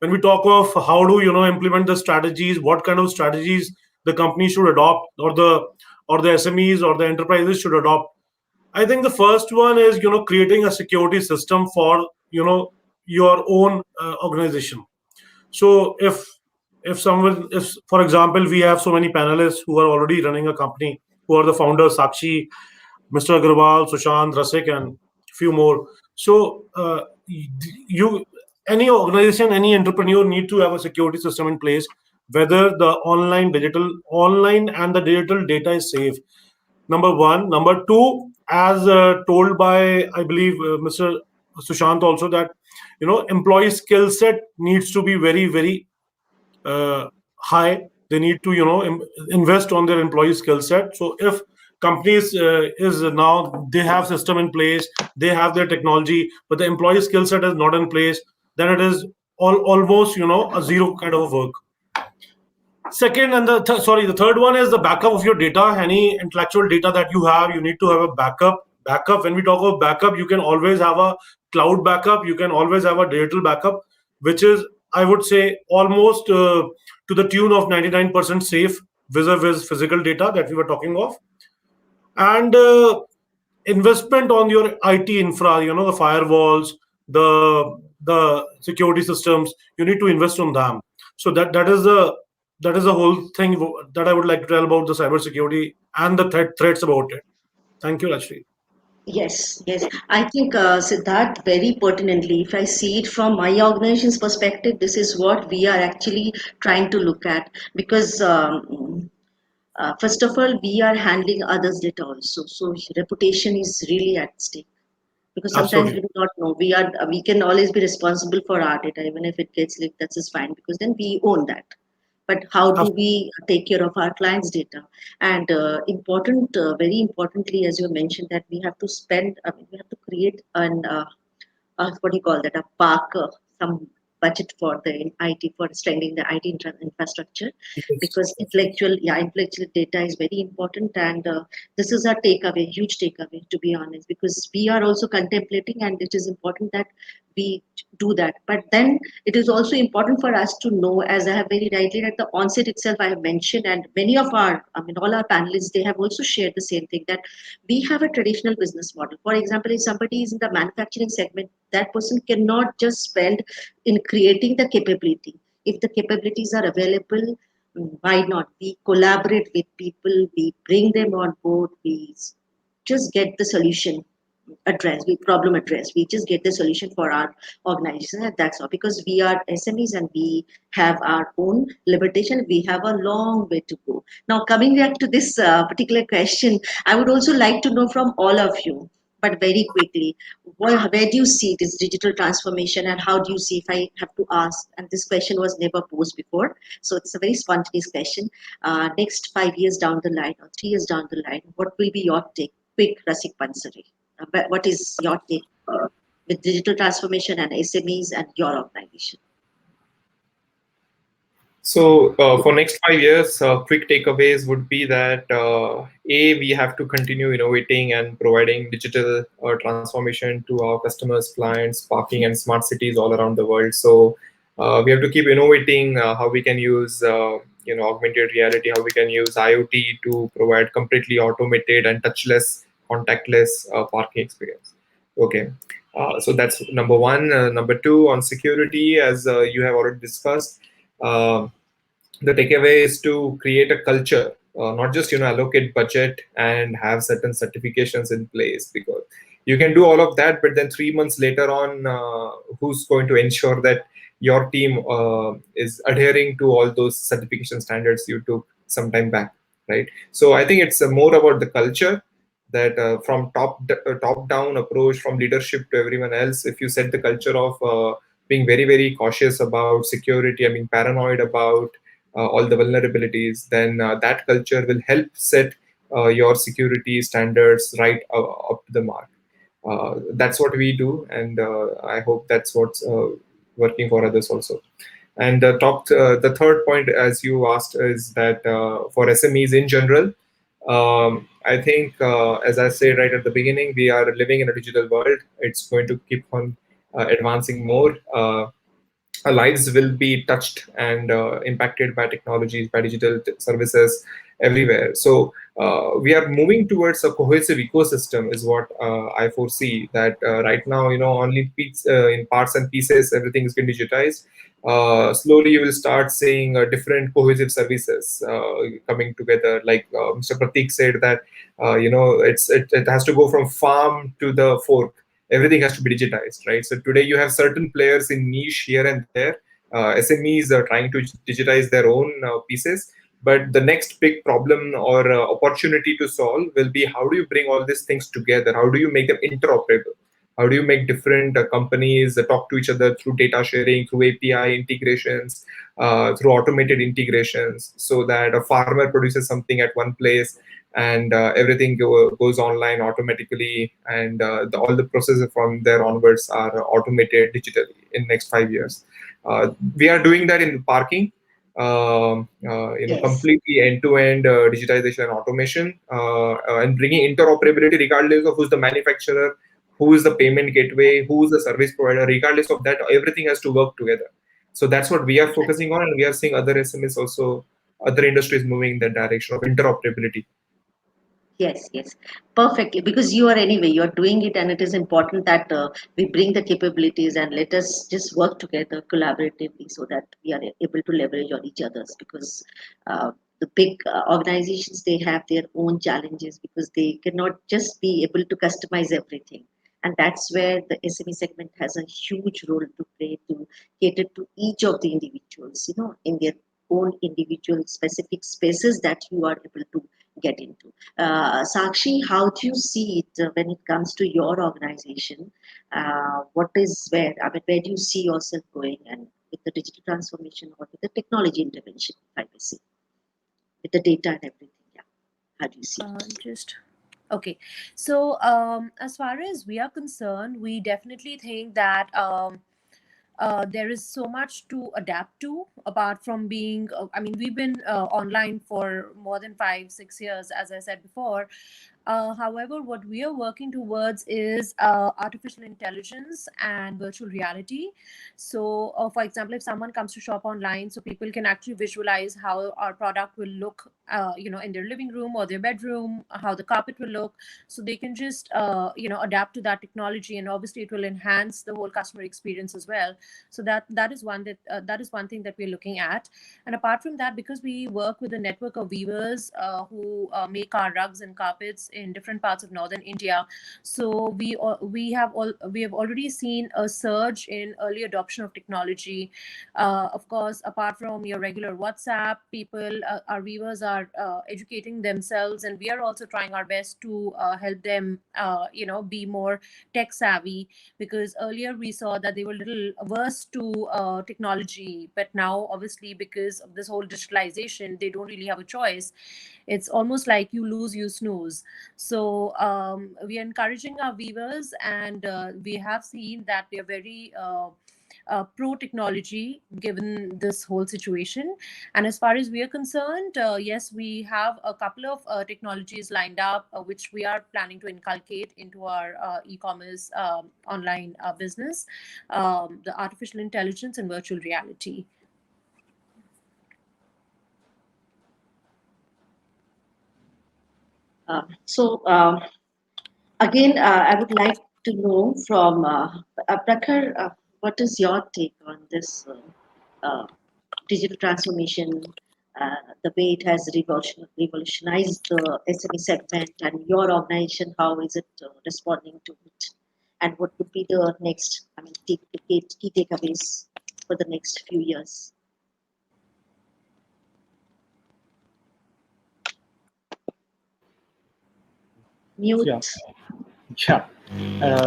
[SPEAKER 2] when we talk of how do implement the strategies, what kind of strategies the company should adopt, or the SMEs or the enterprises should adopt. I think the first one is creating a security system for your own organization. So if for example we have so many panelists who are already running a company, who are the founders, Sakshi, Mr. Agarwal, Sushant, Rasik, and few more. So you, any organization, any entrepreneur need to have a security system in place, whether the online and the digital data is safe. Number one. Number two, as told by I believe Mr. Sushant also, that employee skill set needs to be very very uh, high. They need to invest on their employee skill set. So if companies is now they have system in place, they have their technology, but the employee skill set is not in place, then it is almost a zero kind of a work. Second, and the third one is the backup of your data. Any intellectual data that you have, you need to have a backup. Backup. When we talk about backup, you can always have a cloud backup. You can always have a digital backup, which is, I would say, almost to the tune of 99% safe vis-a-vis physical data that we were talking of. And investment on your IT infra, the firewalls, the security systems. You need to invest on them. So that is the whole thing that I would like to tell about the cybersecurity and the threats about it. Thank you, Rajshri.
[SPEAKER 1] Yes, yes. I think Siddharth, very pertinently, if I see it from my organization's perspective, this is what we are actually trying to look at. Because first of all, we are handling others' data also, so reputation is really at stake. Because sometimes we
[SPEAKER 2] Absolutely.
[SPEAKER 1] do not know, we can always be responsible for our data, even if it gets leaked, that's just fine, because then we own that. But how do
[SPEAKER 2] Ab-
[SPEAKER 1] we take care of our clients data? And very importantly, as you mentioned, that we have to spend, we have to create an what do you call that, a park, some budget for the IT, for strengthening the IT infrastructure,
[SPEAKER 2] Yes,
[SPEAKER 1] because
[SPEAKER 2] absolutely.
[SPEAKER 1] intellectual data is very important, and this is a takeaway, huge takeaway, to be honest, because we are also contemplating, and it is important that we do that. But then it is also important for us to know, as I have very rightly at the onset itself, I have mentioned, and many of our, I mean, all our panelists, they have also shared the same thing, that we have a traditional business model. For example, if somebody is in the manufacturing segment, that person cannot just spend in creating the capability. If the capabilities are available, why not? We collaborate with people, we bring them on board, we just get the solution address, we problem address, we just get the solution for our organization, and that's all. Because we are SMEs and we have our own limitation, we have a long way to go. Now, coming back to this particular question, I would also like to know from all of you, but very quickly, where do you see this digital transformation, and how do you see, if I have to ask, and this question was never posed before, so it's a very spontaneous question, next 5 years down the line or 3 years down the line, what will be your take? Quick, Rasik Pansare. But what is your take with digital transformation and SMEs and your organization?
[SPEAKER 3] So for next 5 years, quick takeaways would be that we have to continue innovating and providing digital transformation to our customers, clients, parking and smart cities all around the world. So we have to keep innovating how we can use augmented reality, how we can use IoT to provide completely automated and touchless, contactless parking experience. Okay. So that's number one. Number two, on security, as you have already discussed. um the takeaway is to create a culture, not just allocate budget and have certain certifications in place, because you can do all of that, but then 3 months later on, who's going to ensure that your team is adhering to all those certification standards you took some time back, right? So I think it's more about the culture, that from top down approach from leadership to everyone else. If you set the culture of being very very cautious about security, I mean paranoid about all the vulnerabilities, then that culture will help set your security standards right up to the mark. That's what we do, and I hope that's what's working for others also. And the third point, as you asked, is that for SMEs in general, I think, as I said right at the beginning, we are living in a digital world. It's going to keep on advancing more. Our lives will be touched and impacted by technologies, by digital services everywhere. So we are moving towards a cohesive ecosystem, is what I foresee. That right now, only in parts and pieces, everything is getting digitized. Slowly, you will start seeing different cohesive services coming together. Like Mr. Pratik said, that it has to go from farm to the fork. Everything has to be digitized, right? So today you have certain players in niche here and there. SMEs are trying to digitize their own pieces, but the next big problem or opportunity to solve will be, how do you bring all these things together? How do you make them interoperable? How do you make different companies talk to each other through data sharing, through API integrations, through automated integrations, so that a farmer produces something at one place and everything goes online automatically, and all the processes from there onwards are automated digitally in next 5 years. We are doing that in parking,
[SPEAKER 1] Yes.
[SPEAKER 3] completely end-to-end digitization and automation, and bringing interoperability regardless of who's the manufacturer, who is the payment gateway, who is the service provider. Regardless of that, everything has to work together. So that's what we are focusing on, and we are seeing other SMEs also, other industries moving in that direction of interoperability.
[SPEAKER 1] Yes, yes, perfect. Because you are anyway, you are doing it, and it is important that we bring the capabilities and let us just work together collaboratively so that we are able to leverage on each other's. Because the big organizations, they have their own challenges because they cannot just be able to customize everything, and that's where the SME segment has a huge role to play to cater to each of the individuals, in their own individual specific spaces that you are able to get into. Sakshi, how do you see it when it comes to your organization? What is where? I mean, where do you see yourself going, and with the digital transformation or with the technology intervention, if I may say, with the data and everything? Yeah, how do you see it?
[SPEAKER 4] Just okay. So, as far as we are concerned, we definitely think that there is so much to adapt to apart from being. I mean, we've been online for more than 5 6 years, as I said before. However, what we are working towards is artificial intelligence and virtual reality. So, for example, if someone comes to shop online, so people can actually visualize how our product will look, in their living room or their bedroom, how the carpet will look. So they can just, adapt to that technology, and obviously it will enhance the whole customer experience as well. So that is one thing that we're looking at. And apart from that, because we work with a network of weavers who make our rugs and carpets in different parts of northern India, so we have already seen a surge in early adoption of technology. Of course, apart from your regular WhatsApp, our weavers are educating themselves, and we are also trying our best to help them, be more tech savvy, because earlier we saw that they were a little averse to technology, but now obviously because of this whole digitalization, they don't really have a choice. It's almost like you lose, you snooze. So we are encouraging our viewers, and we have seen that they are very pro technology given this whole situation. And as far as we are concerned, yes, we have a couple of technologies lined up, which we are planning to inculcate into our e-commerce online business, the artificial intelligence and virtual reality.
[SPEAKER 1] So, again, I would like to know from Prakhar, what is your take on this digital transformation, the way it has revolutionized the SME segment, and your organization, how is it responding to it? And what would be the next, I mean, key takeaways for the next few years?
[SPEAKER 5] Yeah,
[SPEAKER 1] Mute.
[SPEAKER 5] yeah.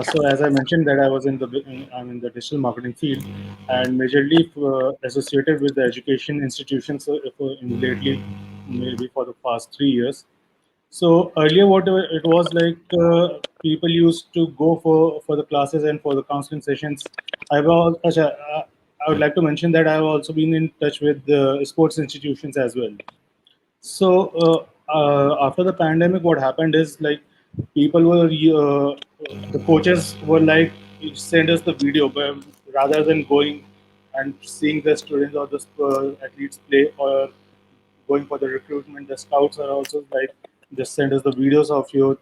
[SPEAKER 5] So as I mentioned that I'm in the digital marketing field, and majorly associated with the education institutions in lately, maybe for the past 3 years. So earlier, what it was like, people used to go for the classes and for the counseling sessions. I would like to mention that I have also been in touch with the sports institutions as well. So after the pandemic, what happened is like people were the coaches were like, send us the video, but rather than going and seeing the students or the athletes play, or going for the recruitment, the scouts are also like, just send us the videos of your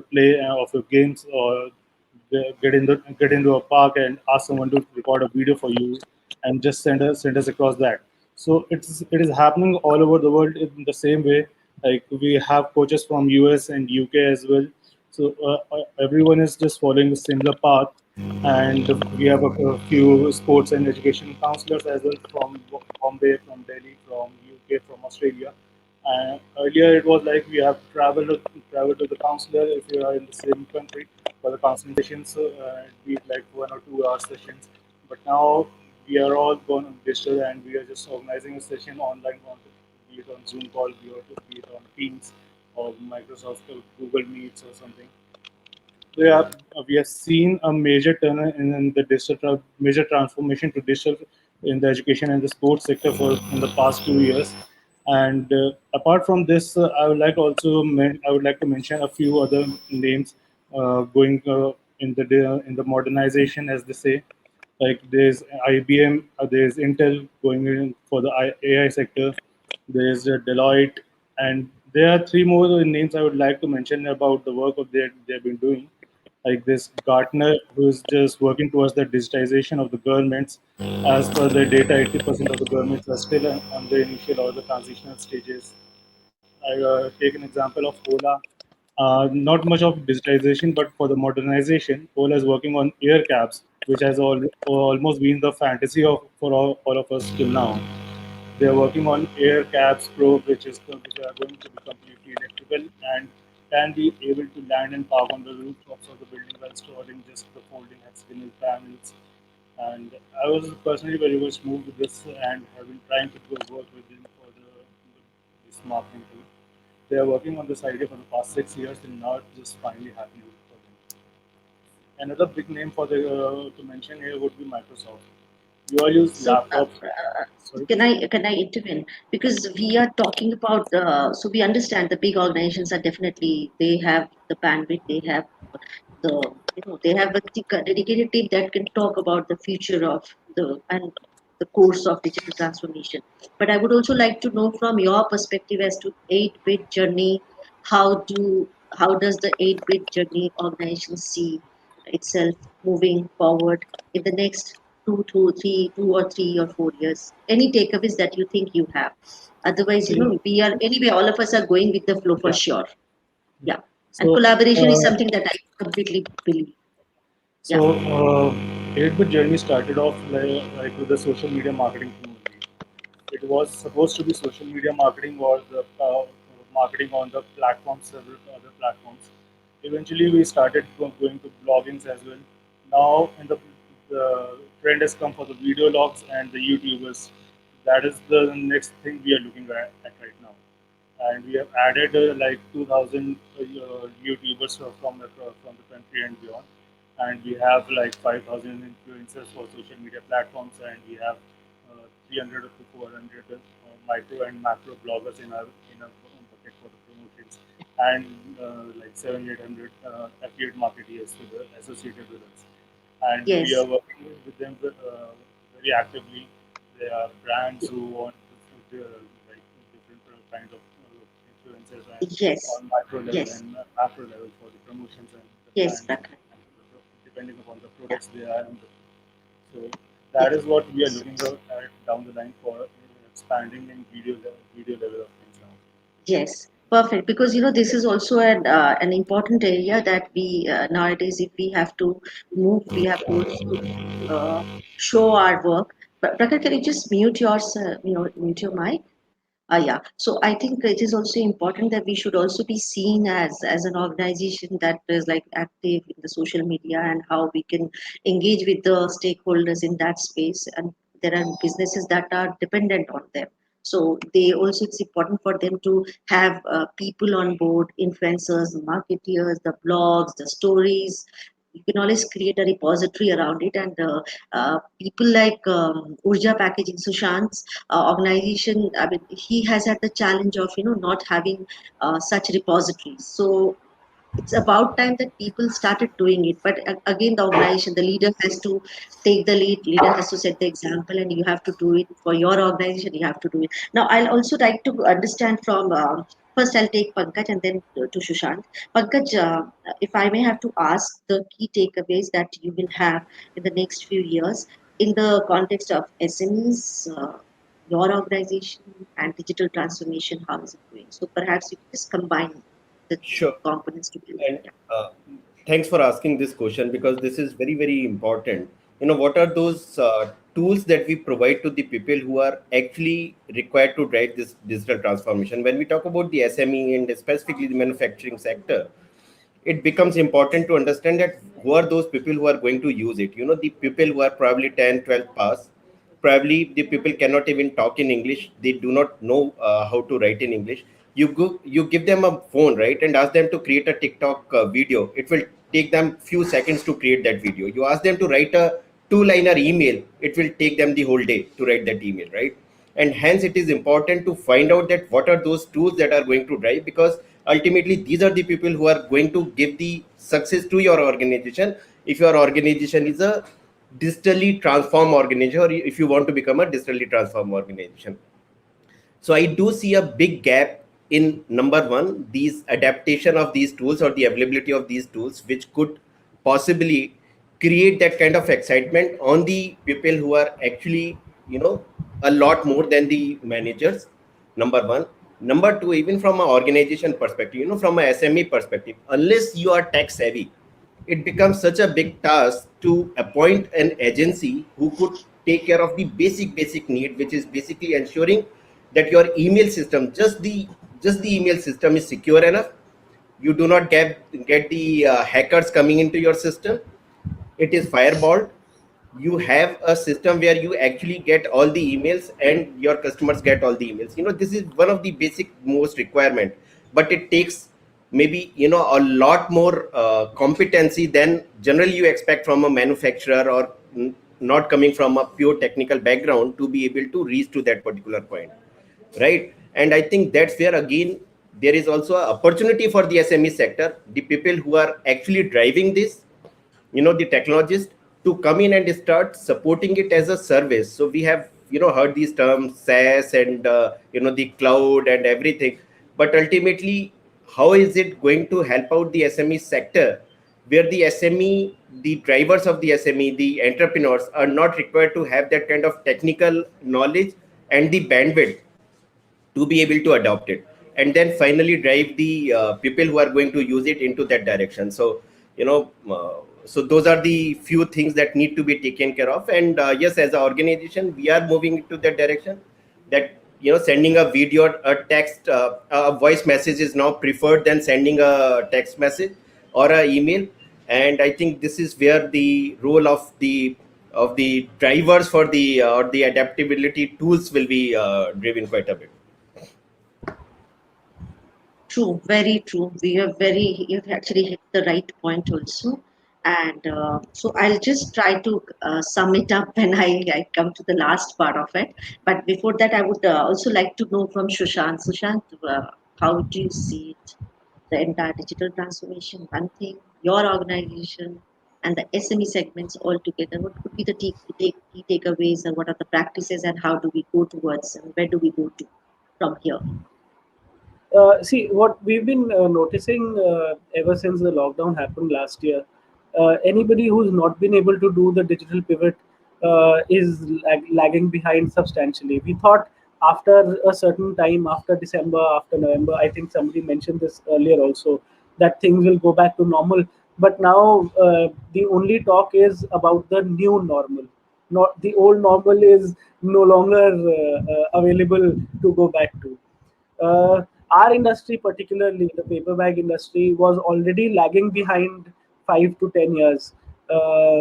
[SPEAKER 5] play, of your games, or get into a park and ask someone to record a video for you, and just send us across that. So it is happening all over the world in the same way. Like, we have coaches from US and UK as well. So everyone is just following the similar path, and we have a few sports and education counselors as well, from Bombay, from Delhi, from UK, from Australia. Earlier, it was like we have to travel to the counselor if you are in the same country for the counseling sessions, be it like 1 or 2 hour sessions. But now we are all going on digital, and we are just organizing a session online, be it on Zoom call, be it on Teams or Microsoft or Google Meets or something. We have seen a major turn in the major transformation to digital in the education and the sports sector for in the past 2 years. And apart from this, I would like to mention a few other names going in the modernization, as they say. Like there's IBM, there's Intel going in for the AI sector. There's Deloitte, and there are three more names I would like to mention about the work of they've been doing. Like this Gartner, who is just working towards the digitization of the governments. As per the data, 80% of the governments are still on the initial or the transitional stages. I take an example of Ola. Not much of digitization, but for the modernization, Ola is working on air cabs, which has almost been the fantasy of for all of us till now. They are working on Air Caps Pro, which are going to be completely electrical and can be able to land and park on the rooftops of the building while storing just the folding hexagonal panels. And I was personally very much moved with this and have been trying to work with them for this marketing tool. They are working on this idea for the past 6 years and now it's just finally happening for them. Another big name for the to mention here would be Microsoft. We all use
[SPEAKER 1] So,
[SPEAKER 5] laptops. Sorry.
[SPEAKER 1] can I intervene? Because we are talking about so we understand the big organizations are definitely they have the bandwidth, they have the they have a dedicated team that can talk about the future of the course of digital transformation. But I would also like to know from your perspective as to 8-bit journey, how do how does the 8-bit journey organization see itself moving forward in the next 2 or 3 or 4 years? Any takeaways that you think you have? Otherwise,
[SPEAKER 5] See,
[SPEAKER 1] we are anyway. All of us are going with the flow for
[SPEAKER 5] yeah.
[SPEAKER 1] sure. Yeah, and
[SPEAKER 5] So,
[SPEAKER 1] collaboration is
[SPEAKER 5] uh,
[SPEAKER 1] something that I completely believe. Yeah.
[SPEAKER 5] so, 8-bit journey started off like with the social media marketing tool. It was supposed to be social media marketing or the marketing on the platforms, several other platforms. Eventually, we started going to bloggings as well. Now, the trend has come for the video logs and the YouTubers. That is the next thing we are looking at right now. And we have added like 2,000 YouTubers from the country and beyond, and we have like 5,000 influencers for social media platforms, and we have 300 to 400 micro and macro bloggers in our bucket for the promotions, and like 700 800 affiliate marketeers associated with us, and we are
[SPEAKER 1] Yes.
[SPEAKER 5] working with them very actively. There are brands who want like different kinds of influencers and
[SPEAKER 1] Yes.
[SPEAKER 5] on micro level
[SPEAKER 1] Yes.
[SPEAKER 5] and macro level for the promotions and the
[SPEAKER 1] Yes,
[SPEAKER 5] brands,
[SPEAKER 1] Prakhar.
[SPEAKER 5] depending upon the
[SPEAKER 1] Yeah.
[SPEAKER 5] products they are. So that
[SPEAKER 1] Yes.
[SPEAKER 5] is what we are
[SPEAKER 1] So,
[SPEAKER 5] looking at down the line for expanding in video level of things now.
[SPEAKER 1] yes. Perfect. Because this is also an important area that we nowadays, if we have to move, we have to also show our work. But Prakhar, can you just mute your mic? Yeah. So I think it is also important that we should also be seen as an organization that is like active in the social media and how we can engage with the stakeholders in that space. And there are businesses that are dependent on them. So they also it's important for them to have people on board, influencers, marketeers, the blogs, the stories. You can always create a repository around it, and people like Urja Packaging, Sushant's organization. I mean, he has had the challenge of not having such repositories. So it's about time that people started doing it. But again, the organization, the leader has to take the leader has to set the example, and you have to do it for your organization. You have to do it. Now, I'll also like to understand from first. I'll take Pankaj and then to Sushant. Pankaj, if I may have to ask the key takeaways that you will have in the next few years in the context of SMEs. Your organization and digital transformation, how is it going? So perhaps you can just combine the two
[SPEAKER 7] Sure.
[SPEAKER 1] components together.
[SPEAKER 7] And
[SPEAKER 1] Yeah.
[SPEAKER 7] thanks for asking this question because this is very, very important. What are those tools that we provide to the people who are actually required to drive this digital transformation. When we talk about the SME and specifically the manufacturing sector, it becomes important to understand that who are those people who are going to use it. The people who are probably 10, 12 pass, probably the people cannot even talk in English. They do not know how to write in English. You give them a phone, right, and ask them to create a TikTok video. It will take them few seconds to create that video. You ask them to write a two-liner email, it will take them the whole day to write that email, right? And hence it is important to find out that what are those tools that are going to drive, because ultimately these are the people who are going to give the success to your organization. If your organization is a digitally transformed organization, or if you want to become a digitally transformed organization. So I do see a big gap in, number one, these adaptation of these tools or the availability of these tools, which could possibly create that kind of excitement on the people who are actually, a lot more than the managers. Number one. Number two, even from an organization perspective, from a SME perspective, unless you are tech savvy, it becomes such a big task to appoint an agency who could take care of the basic need, which is basically ensuring that your email system, just the email system, is secure enough. You do not get the hackers coming into your system. It is firewalled. You have a system where you actually get all the emails and your customers get all the emails. This is one of the basic most requirement, but it takes maybe a lot more competency than generally you expect from a manufacturer, or not coming from a pure technical background, to be able to reach to that particular point, right? And I think that's where again there is also an opportunity for the SME sector, the people who are actually driving this, the technologists, to come in and start supporting it as a service. So we have heard these terms SaaS and the cloud and everything, but ultimately how is it going to help out the SME sector, where the SME, the drivers of the SME, the entrepreneurs, are not required to have that kind of technical knowledge and the bandwidth to be able to adopt it, and then finally drive the people who are going to use it into that direction. So so those are the few things that need to be taken care of. And yes, as an organization, we are moving into that direction, that sending a video, a text, a voice message is now preferred than sending a text message or a email. And I think this is where the role of the drivers for the or the adaptability tools will be driven quite a bit.
[SPEAKER 1] True, very true. You've actually hit the right point also. And so I'll just try to sum it up when I come to the last part of it. But before that, I would also like to know from Sushant. Sushant, how do you see it? The entire digital transformation, one thing, your organization, and the SME segments all together. What could be the key takeaways, and what are the practices, and how do we go towards, and where do we go to from here?
[SPEAKER 6] See, what we've been noticing ever since the lockdown happened last year, anybody who's not been able to do the digital pivot is lagging behind substantially. We thought after a certain time, after December, after November, I think somebody mentioned this earlier also, that things will go back to normal. But now the only talk is about the new normal. Not the old normal is no longer available to go back to. Our industry, particularly the paper bag industry, was already lagging behind 5 to 10 years.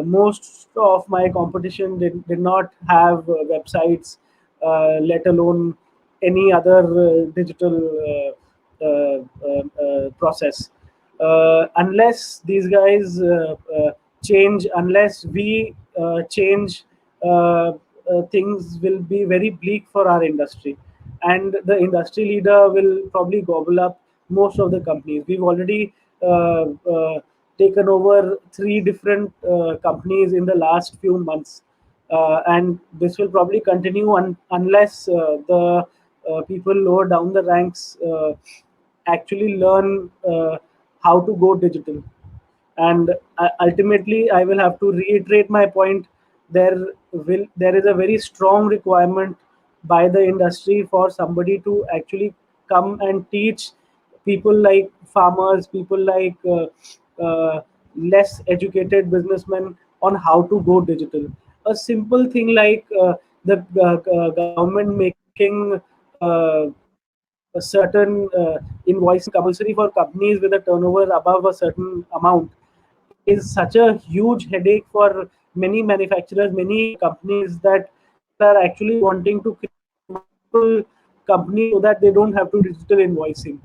[SPEAKER 6] Most of my competition did not have websites, let alone any other digital process. Unless these guys change, unless we change, things will be very bleak for our industry, and the industry leader will probably gobble up most of the companies. We've already taken over three different companies in the last few months, and this will probably continue unless the people lower down the ranks actually learn how to go digital. And ultimately, I will have to reiterate my point. There is a very strong requirement by the industry for somebody to actually come and teach people like farmers, people like less educated businessmen on how to go digital. a simple thing like the government making a certain invoicing compulsory for companies with a turnover above a certain amount is such a huge headache for many manufacturers, many companies, that people are actually wanting to create multiple companies so that they don't have to digital invoicing.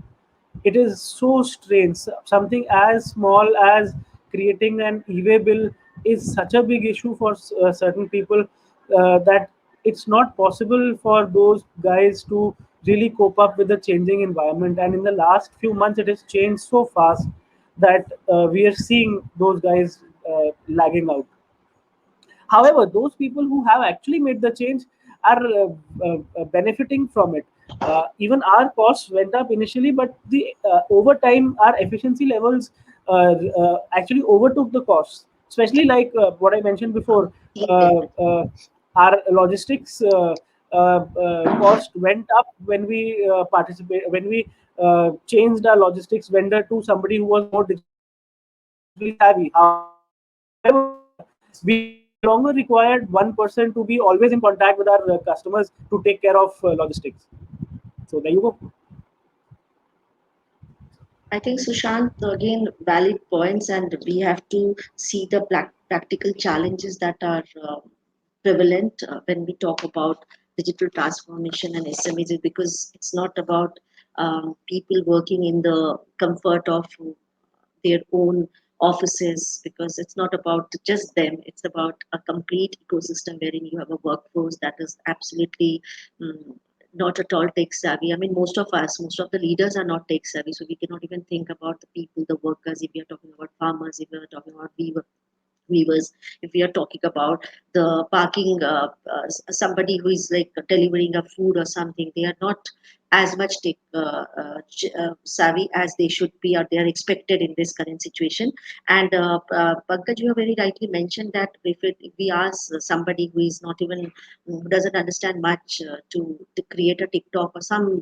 [SPEAKER 6] It is so strange. Something as small as creating an e-way bill is such a big issue for certain people that it's not possible for those guys to really cope up with the changing environment. And in the last few months, it has changed so fast that we are seeing those guys lagging out. However, those people who have actually made the change are benefiting from it. Even our costs went up initially, but the over time our efficiency levels actually overtook the costs. Especially like what I mentioned before, uh, uh, our logistics cost went up when we changed our logistics vendor to somebody who was more digitally savvy. However, we no longer required one person to be always in contact with our customers to take care of logistics. So there you go.
[SPEAKER 1] I think Sushant, again, valid points, and we have to see the practical challenges that are prevalent when we talk about digital transformation and SMEs, because it's not about people working in the comfort of their own offices, because it's not about just them, it's about a complete ecosystem wherein you have a workforce that is absolutely mm, not at all tech savvy. I mean, most of us, most of the leaders are not tech savvy, so we cannot even think about the people, the workers. If we are talking about farmers, if we are talking about weavers, if we are talking about the parking, somebody who is like delivering a food or something, they are not as much tech savvy as they should be, or they are expected in this current situation. And Pankaj, you have very rightly mentioned that if we ask somebody who is not even, who doesn't understand much, to create a TikTok or some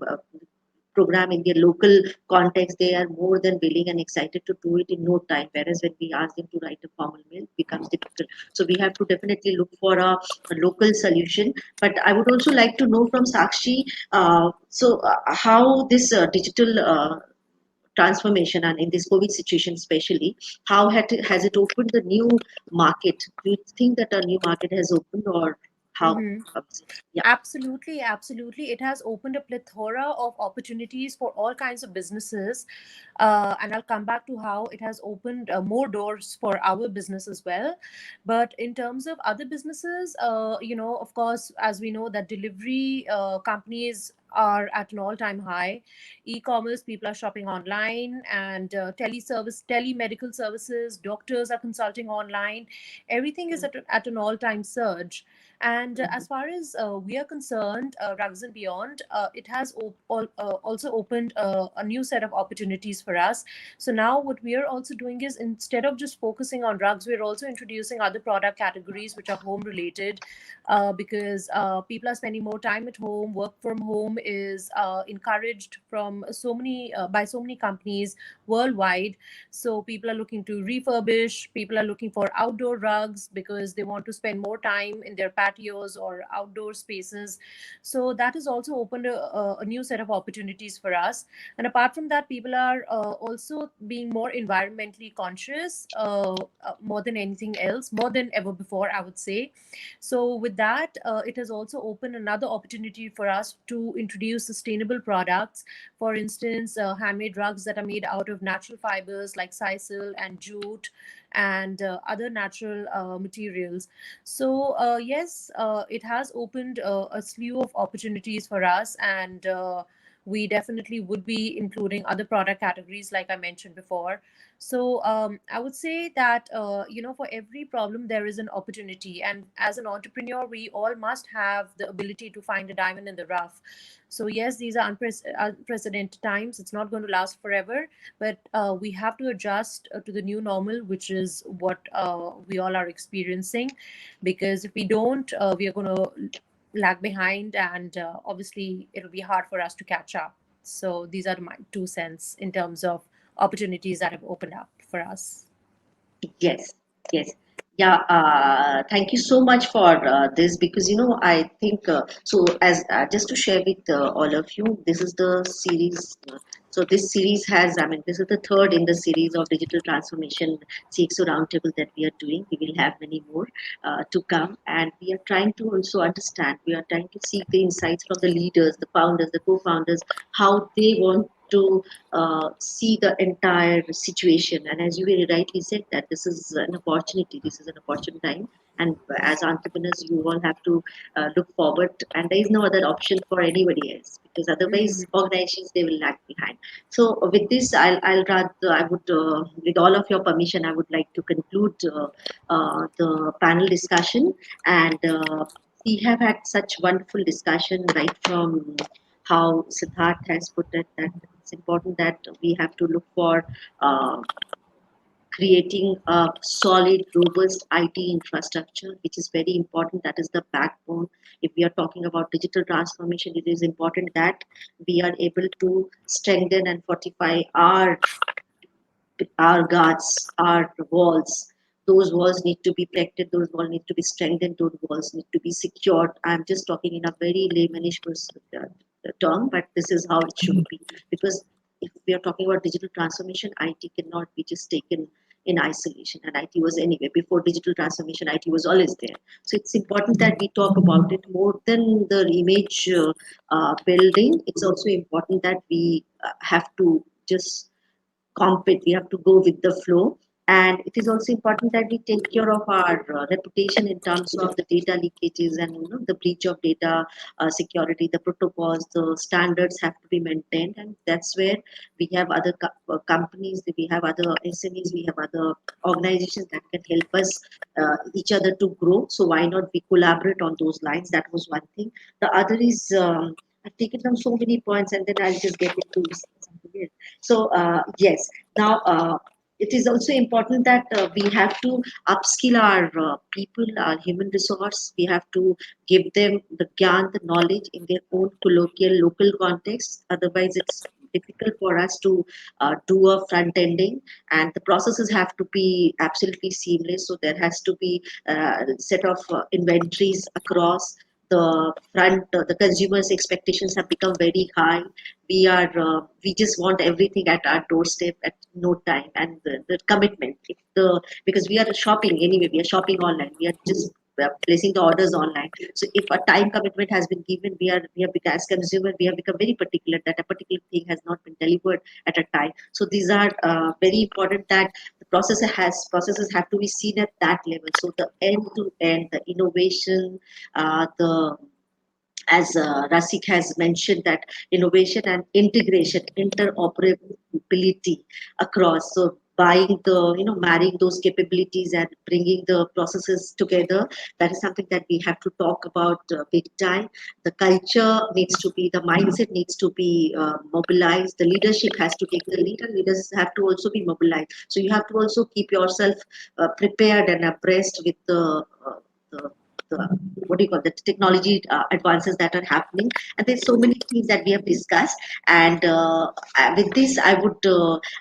[SPEAKER 1] program in their local context, they are more than willing and excited to do it in no time. Whereas when we ask them to write a formal mail, it becomes difficult. So we have to definitely look for a local solution. But I would also like to know from Sakshi, how this digital transformation, and in this COVID situation especially, how has it opened the new market? Do you think that a new market has opened, or how?
[SPEAKER 4] Mm-hmm.
[SPEAKER 1] How is it? Yeah.
[SPEAKER 4] Absolutely, absolutely. It has opened a plethora of opportunities for all kinds of businesses. And I'll come back to how it has opened more doors for our business as well. But in terms of other businesses, of course, as we know, that delivery companies are at an all-time high. E-commerce, people are shopping online, and telemedical services, doctors are consulting online. Everything is at an all-time surge. And as far as we are concerned, Rugs and Beyond, it has also opened a new set of opportunities for us. So now what we are also doing is, instead of just focusing on rugs, we're also introducing other product categories which are home related, because people are spending more time at home. Work from home is encouraged from by so many companies worldwide. So people are looking to refurbish, people are looking for outdoor rugs because they want to spend more time in their patios or outdoor spaces. So that has also opened a new set of opportunities for us. And apart from that, people are also being more environmentally conscious, more than anything else, more than ever before, I would say. So with that, it has also opened another opportunity for us to introduce sustainable products. For instance, handmade rugs that are made out of natural fibers like sisal and jute, and other natural materials. So yes, it has opened a slew of opportunities for us, and we definitely would be including other product categories like I mentioned before. So I would say that for every problem there is an opportunity, and as an entrepreneur, we all must have the ability to find a diamond in the rough. So yes, these are unprecedented times. It's not going to last forever, but we have to adjust to the new normal, which is what we all are experiencing. Because if we don't, we are going to lag behind, and obviously it'll be hard for us to catch up. So these are my 2 cents in terms of opportunities that have opened up for us.
[SPEAKER 1] Yes, yes. Yeah, thank you so much for this because I think so. As just to share with all of you, this is the series. So this series has, I mean, this is the third in the series of digital transformation CXO roundtable that we are doing. We will have many more to come, and we are trying to also understand. We are trying to seek the insights from the leaders, the founders, the co-founders, how they want to see the entire situation. And as you very rightly said, that this is an opportunity, this is an opportune time. And as entrepreneurs, you all have to look forward, and there is no other option for anybody else because otherwise, organizations they will lag behind. So, with this, I'll rather, I would, with all of your permission, I would like to conclude the panel discussion. And we have had such wonderful discussion right from how Siddharth has put it that it's important that we have to look for uh, creating a solid, robust IT infrastructure, which is very important. That is the backbone. If we are talking about digital transformation, it is important that we are able to strengthen and fortify our guards, our walls. Those walls need to be protected, those walls need to be strengthened, those walls need to be secured. I'm just talking in a very laymanish term, but this is how it should be. Because if we are talking about digital transformation, IT cannot be just taken in isolation. And IT was anyway, before digital transformation, IT was always there. So it's important that we talk about it more than the image building. It's also important that we have to just compete. We have to go with the flow. And it is also important that we take care of our reputation in terms of the data leakages and the breach of data security, the protocols, the standards have to be maintained. And that's where we have other companies, we have other SMEs, we have other organizations that can help us each other to grow. So why not we collaborate on those lines? That was one thing. The other is I've taken down so many points and then I'll just get into something else. So yes, now it is also important that we have to upskill our people, our human resource. We have to give them the gyan, the knowledge in their own colloquial, local context. Otherwise, it's difficult for us to do a front ending, and the processes have to be absolutely seamless. So there has to be a set of inventories across the front. The consumers' expectations have become very high. We just want everything at our doorstep at no time, and the commitment, if the because we are shopping anyway, we are shopping online, we are just placing the orders online. So if a time commitment has been given, we have become, as consumer we have become very particular that a particular thing has not been delivered at a time. So these are very important that the processes have to be seen at that level. So the end to end, the innovation, the as Rasik has mentioned, that innovation and integration, interoperability across. So buying the, marrying those capabilities and bringing the processes together. That is something that we have to talk about big time. The culture needs to be, the mindset needs to be mobilized. The leadership has to take the lead, and leaders have to also be mobilized. So you have to also keep yourself prepared and abreast with the the what do you call the technology advances that are happening. And there's so many things that we have discussed. And with this, I would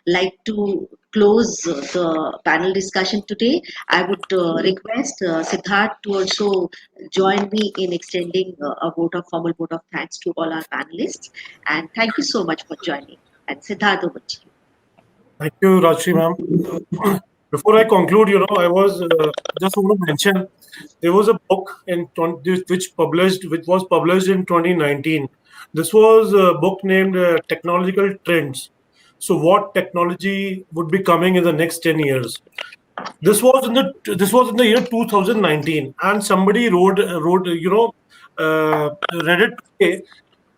[SPEAKER 1] like to close the panel discussion today. I would request Siddharth to also join me in extending a formal vote of thanks to all our panelists. And thank you so much for joining. And Siddharth, over to you.
[SPEAKER 2] Thank you, Rajshri ma'am. Before I conclude, I was just want to mention there was a book in which was published in 2019. This was a book named Technological Trends. So, what technology would be coming in the next 10 years? This was in the year 2019, and somebody wrote read it today.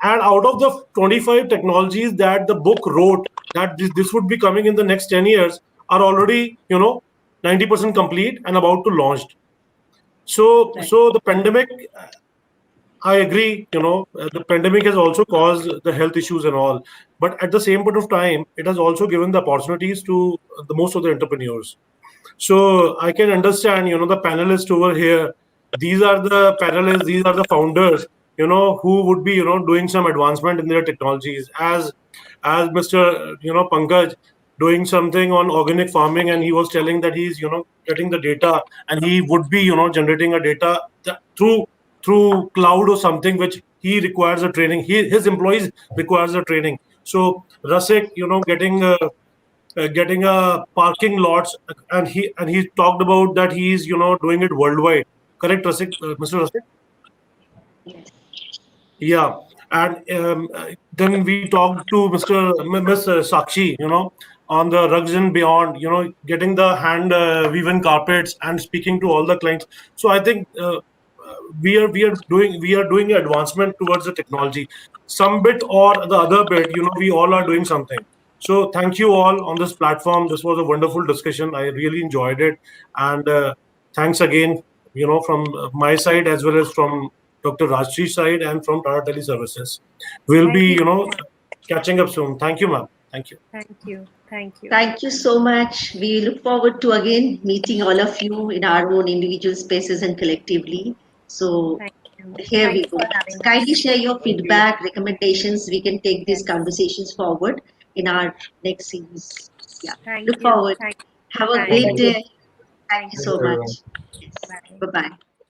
[SPEAKER 2] And out of the 25 technologies that the book wrote that this would be coming in the next 10 years are already 90% complete and about to launched.
[SPEAKER 1] Right.
[SPEAKER 2] So the pandemic, I agree, the pandemic has also caused the health issues and all, but at the same point of time it has also given the opportunities to the most of the entrepreneurs. So I can understand, the panelists over here. These are the panelists. These are the founders, who would be, doing some advancement in their technologies. As Mr. Pankaj, doing something on organic farming, and he was telling that he's getting the data, and he would be generating a data through cloud or something, which he requires a training. His employees requires a training. So Rasik, getting a parking lots, and he talked about that he's doing it worldwide. Correct, Rasik, Mr. Rasik?
[SPEAKER 1] Yes.
[SPEAKER 2] Yeah, and then we talked to Miss Sakshi, on the rugs and beyond, getting the hand woven carpets and speaking to all the clients. So I think we are doing advancement towards the technology, some bit or the other bit. We all are doing something. So thank you all on this platform. This was a wonderful discussion. I really enjoyed it, and thanks again. From my side as well as from Dr. Rajshree's side and from Tata Tele Services. We'll
[SPEAKER 4] Thank
[SPEAKER 2] be,
[SPEAKER 4] you.
[SPEAKER 2] catching up soon. Thank you, ma'am. Thank you.
[SPEAKER 4] Thank you. Thank you.
[SPEAKER 1] Thank you so much. We look forward to again meeting all of you in our own individual spaces and collectively. So
[SPEAKER 4] Thank you.
[SPEAKER 1] here
[SPEAKER 4] Thank
[SPEAKER 1] we
[SPEAKER 4] you
[SPEAKER 1] go.
[SPEAKER 4] for
[SPEAKER 1] So
[SPEAKER 4] having
[SPEAKER 1] kindly
[SPEAKER 4] us.
[SPEAKER 1] share your
[SPEAKER 3] Thank you.
[SPEAKER 1] feedback, recommendations. We can take these
[SPEAKER 4] Yes.
[SPEAKER 1] conversations forward in our next series. Yeah.
[SPEAKER 4] Thank
[SPEAKER 1] Look
[SPEAKER 4] you.
[SPEAKER 1] forward.
[SPEAKER 4] Thank
[SPEAKER 1] Have
[SPEAKER 4] you.
[SPEAKER 1] a
[SPEAKER 3] Yeah,
[SPEAKER 1] great
[SPEAKER 4] Thank
[SPEAKER 3] thank
[SPEAKER 4] you.
[SPEAKER 3] you.
[SPEAKER 1] day. Thank
[SPEAKER 4] Thank
[SPEAKER 1] you
[SPEAKER 3] Thanks,
[SPEAKER 1] so
[SPEAKER 4] you.
[SPEAKER 3] everyone.
[SPEAKER 1] much. Yes.
[SPEAKER 4] Bye.
[SPEAKER 1] Bye bye.